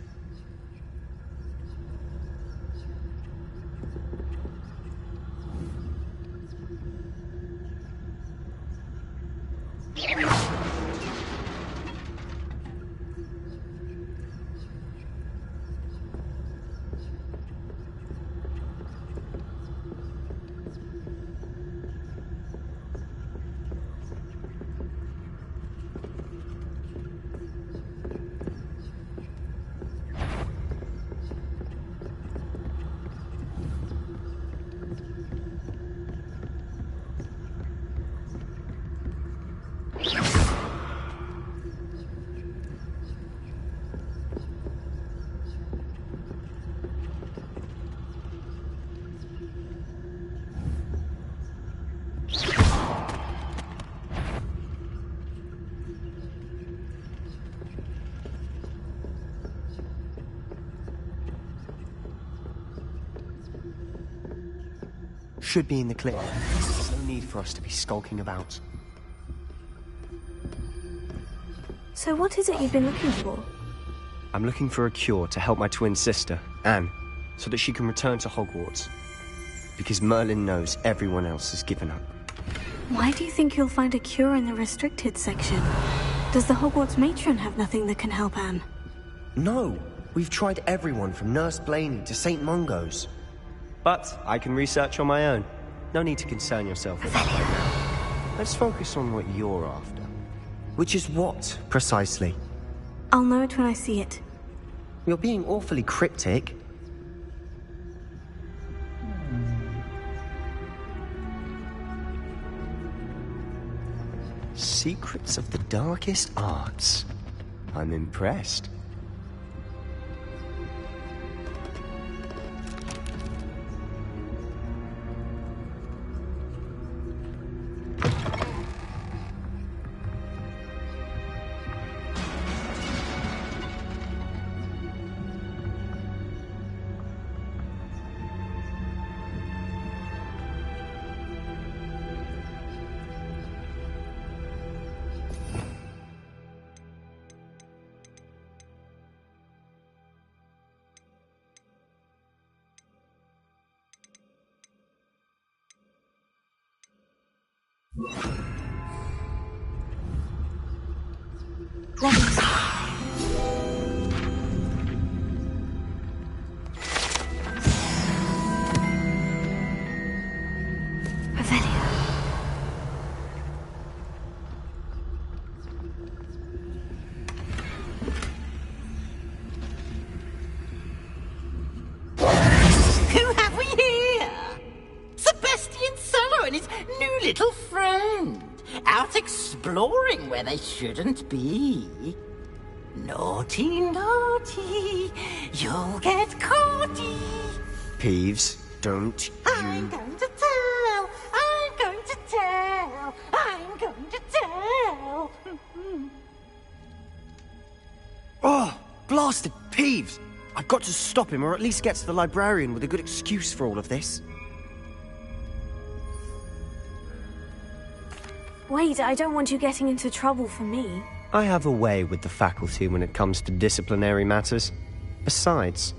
Should be in the clear. There's no need for us to be skulking about. So what is it you've been looking for? I'm looking for a cure to help my twin sister, Anne, so that she can return to Hogwarts. Because Merlin knows everyone else has given up. Why do you think you'll find a cure in the restricted section? Does the Hogwarts matron have nothing that can help Anne? No! We've tried everyone from Nurse Blaney to St. Mungo's. But I can research on my own. No need to concern yourself with that right now. Let's focus on what you're after. Which is what, precisely? I'll know it when I see it. You're being awfully cryptic. Secrets of the darkest arts. I'm impressed. Exploring where they shouldn't be. Naughty, naughty, you'll get caughty. Peeves, don't you... I'm going to tell, I'm going to tell, I'm going to tell. Oh, blasted Peeves! I've got to stop him, or at least get to the librarian with a good excuse for all of this. Wait, I don't want you getting into trouble for me. I have a way with the faculty when it comes to disciplinary matters. Besides,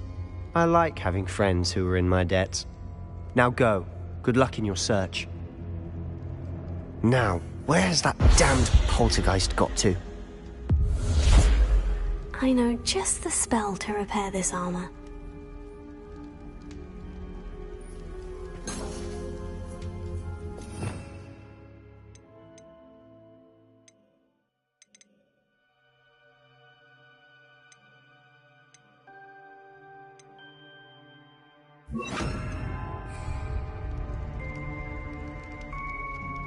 I like having friends who are in my debt. Now go. Good luck in your search. Now, where's that damned poltergeist got to? I know just the spell to repair this armor.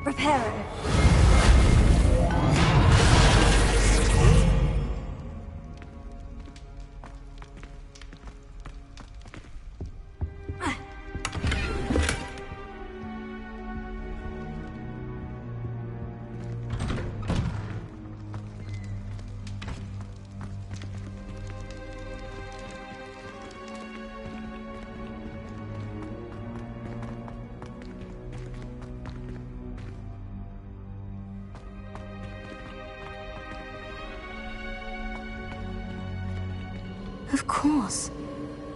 Reparo. Of course.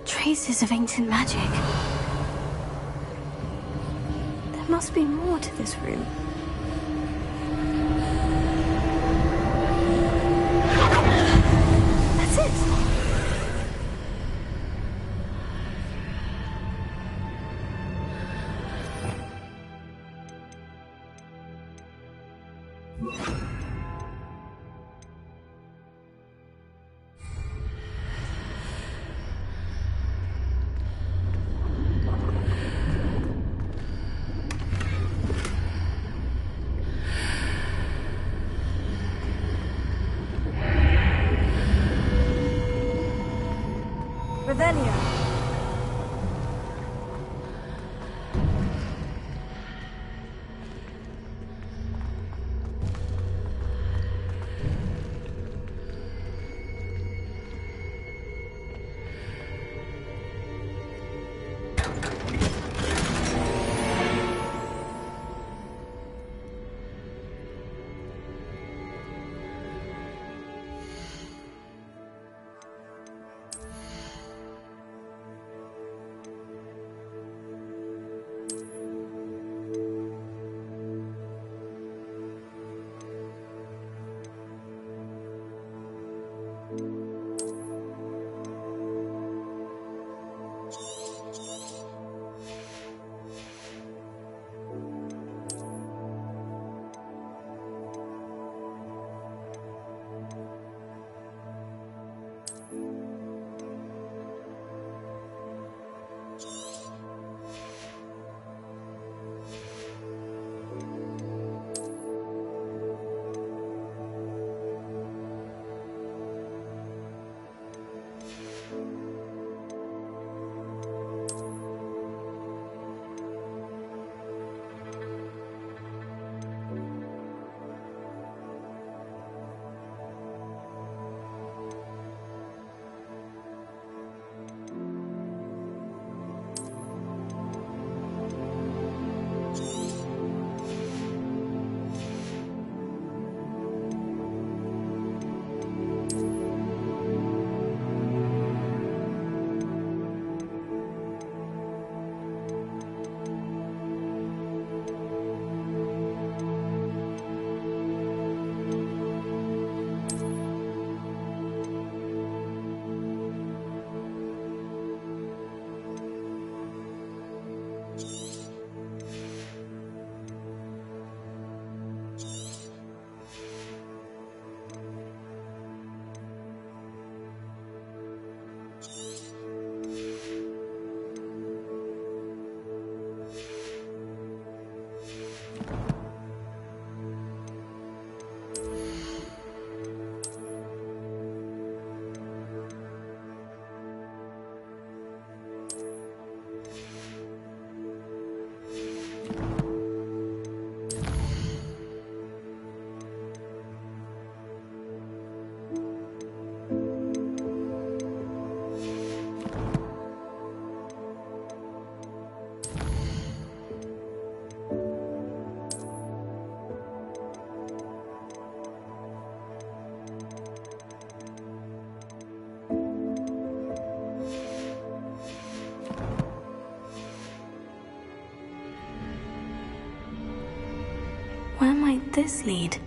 Traces of ancient magic. There must be more to this room. That's it! Revelio. would this lead?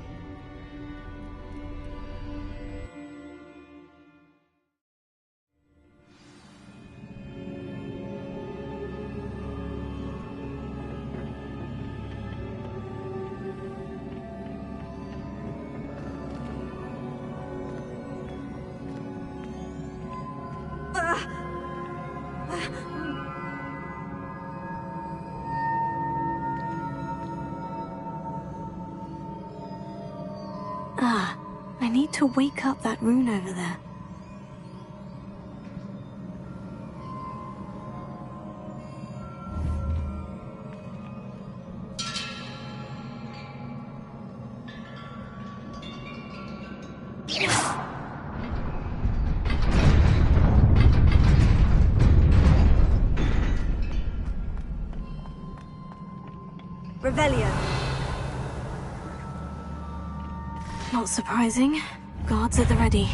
I need to wake up that rune over there. Revelio. Not surprising. Guards at the ready.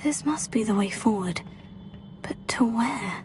This must be the way forward. But to where?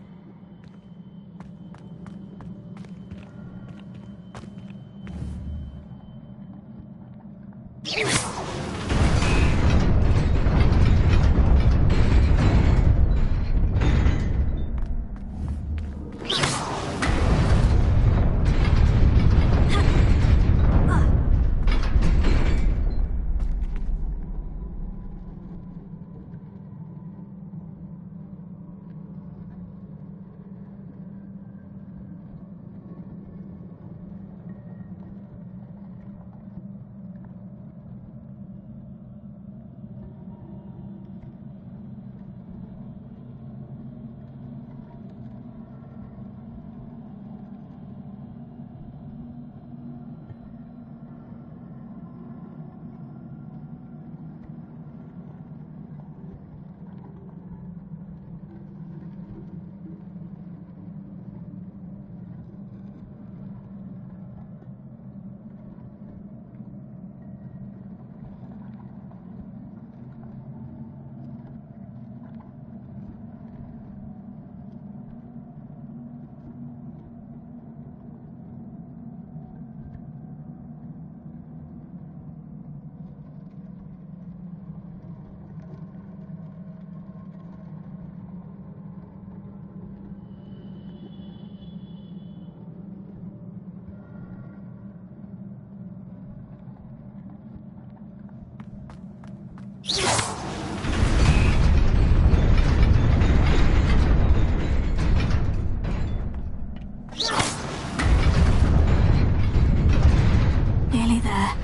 Nearly there.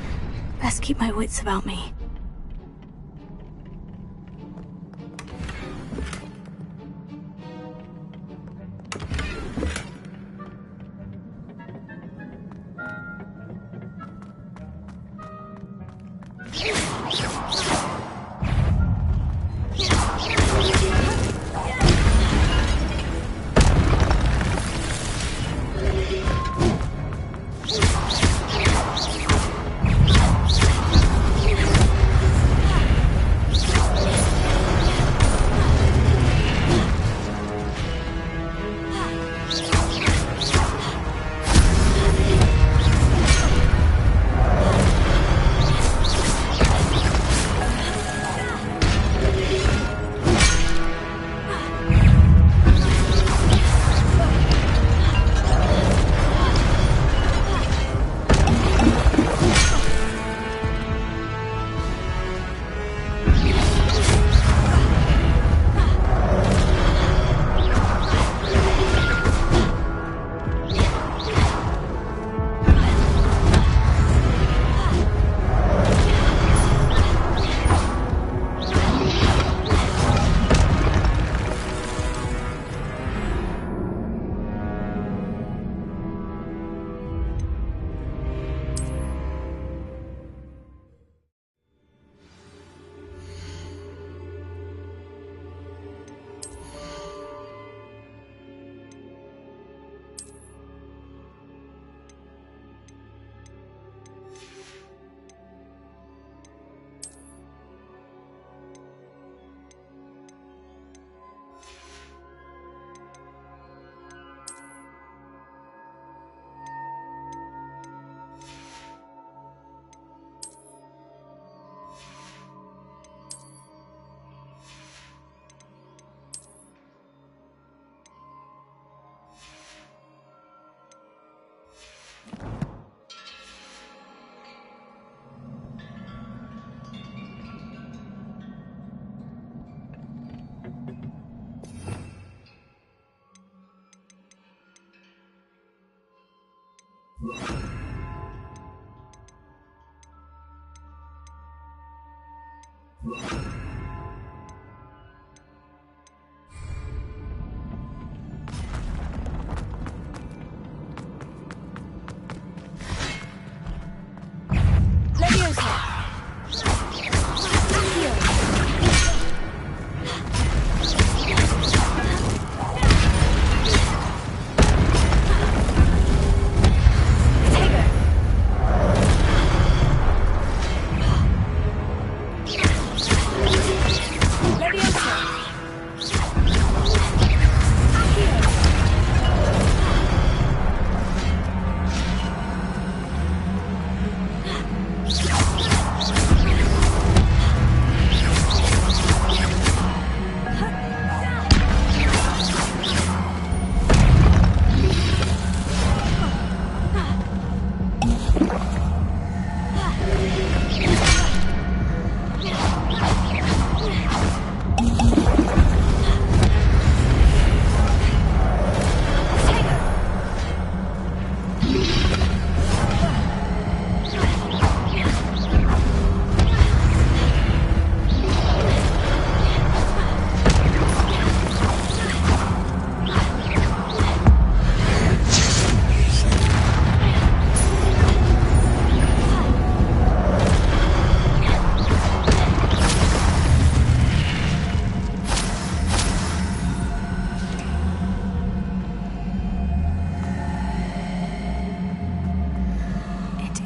Best keep my wits about me.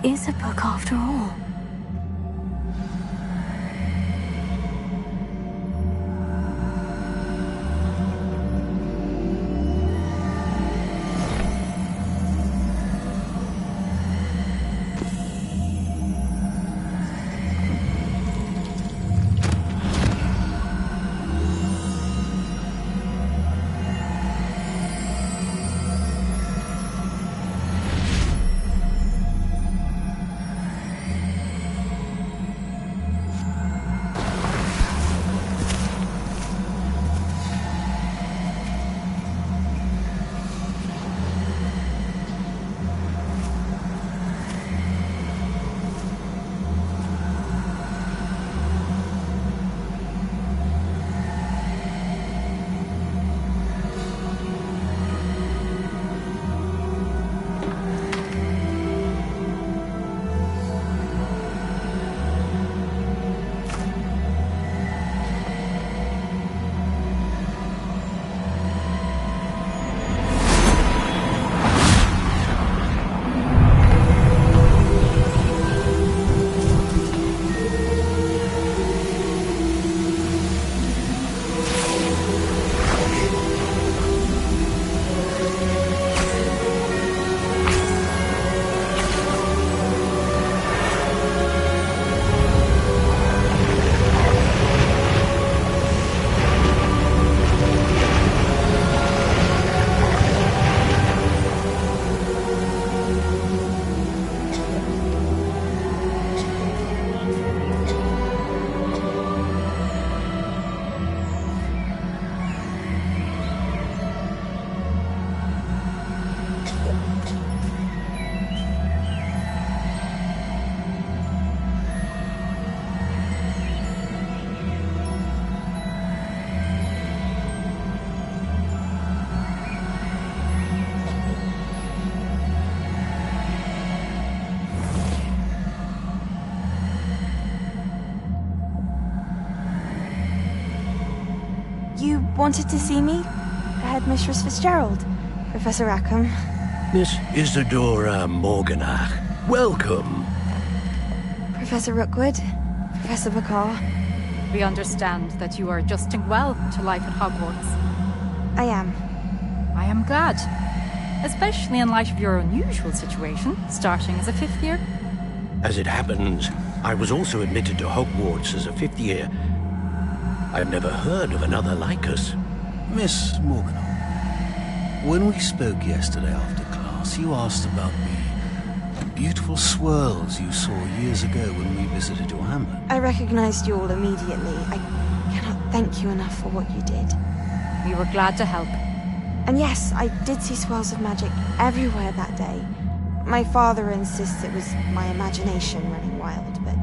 Is a book after all. You wanted to see me? Headmistress Fitzgerald, Professor Rackham. Miss Isadora Morganach, welcome. Professor Rookwood, Professor Bakar. We understand that you are adjusting well to life at Hogwarts. I am. I am glad. Especially in light of your unusual situation, starting as a 5th year. As it happens, I was also admitted to Hogwarts as a 5th year. I've never heard of another like us. Miss Morgan, when we spoke yesterday after class, you asked about the beautiful swirls you saw years ago when we visited your hamlet. I recognized you all immediately. I cannot thank you enough for what you did. We were glad to help. And yes, I did see swirls of magic everywhere that day. My father insists it was my imagination running wild, but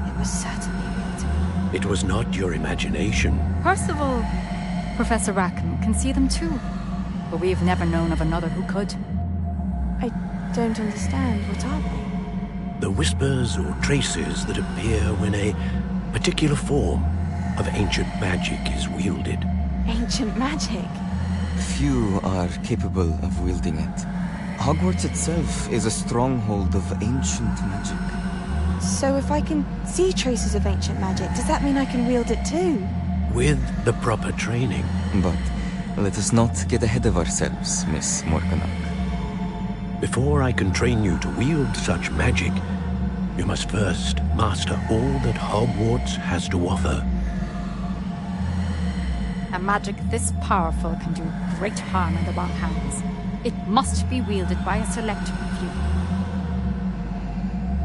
it was certainly real to me. It was not your imagination. Percival, Professor Rackham can see them too. But we've never known of another who could. I don't understand. What are they? The whispers or traces that appear when a particular form of ancient magic is wielded. Ancient magic? Few are capable of wielding it. Hogwarts itself is a stronghold of ancient magic. So if I can see traces of ancient magic, does that mean I can wield it too? With the proper training. But let us not get ahead of ourselves, Miss Morganach. Before I can train you to wield such magic, you must first master all that Hogwarts has to offer. A magic this powerful can do great harm in the wrong hands. It must be wielded by a select few.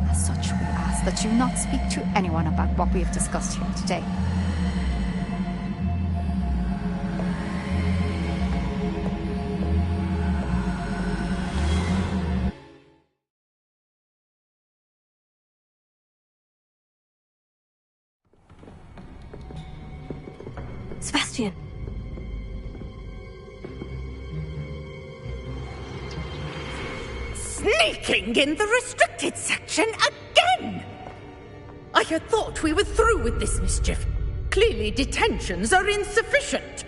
As such, we ask that you not speak to anyone about what we have discussed here today. Sebastian. Sneaking in the restricted section again! I had thought we were through with this mischief. Clearly detentions are insufficient.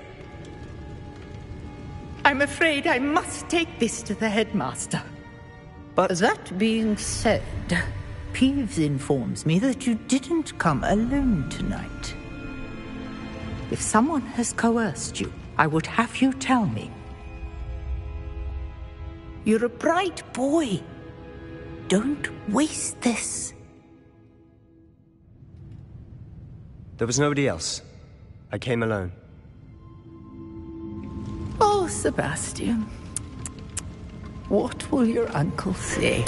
I'm afraid I must take this to the headmaster. But that being said, Peeves informs me that you didn't come alone tonight. If someone has coerced you, I would have you tell me. You're a bright boy. Don't waste this. There was nobody else. I came alone. Oh, Sebastian. What will your uncle say?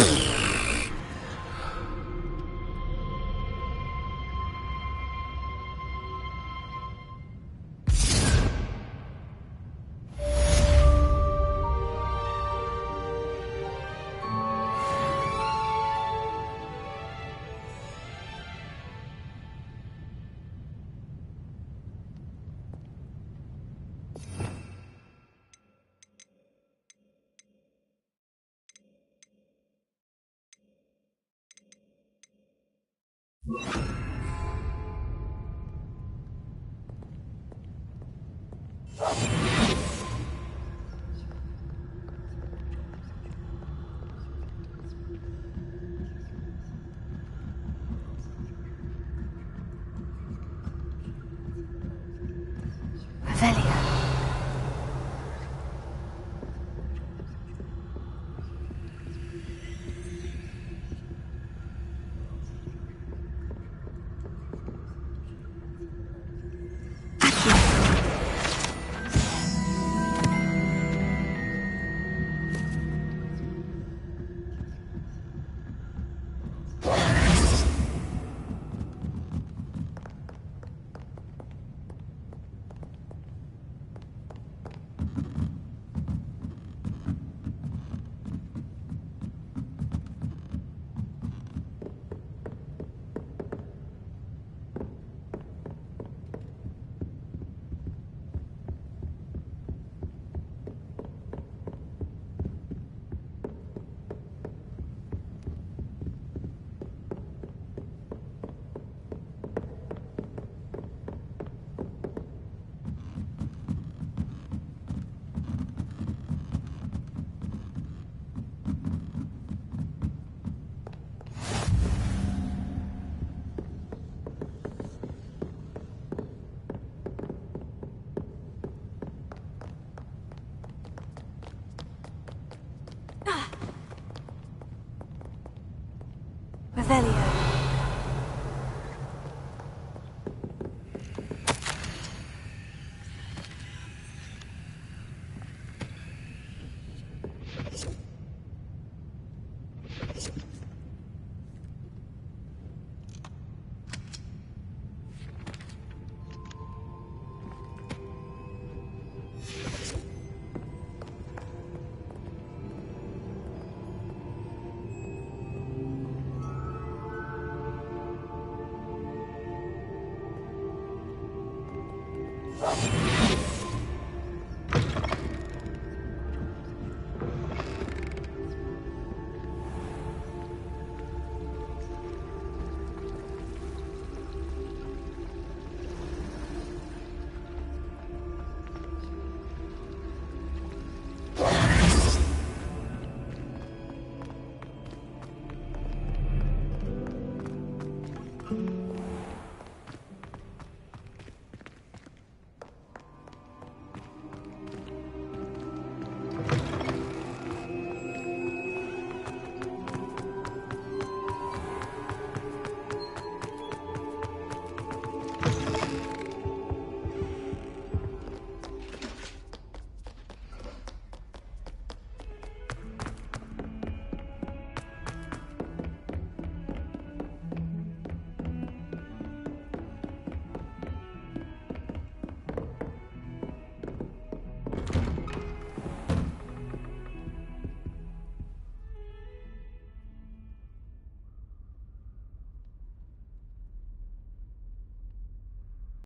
Revelio.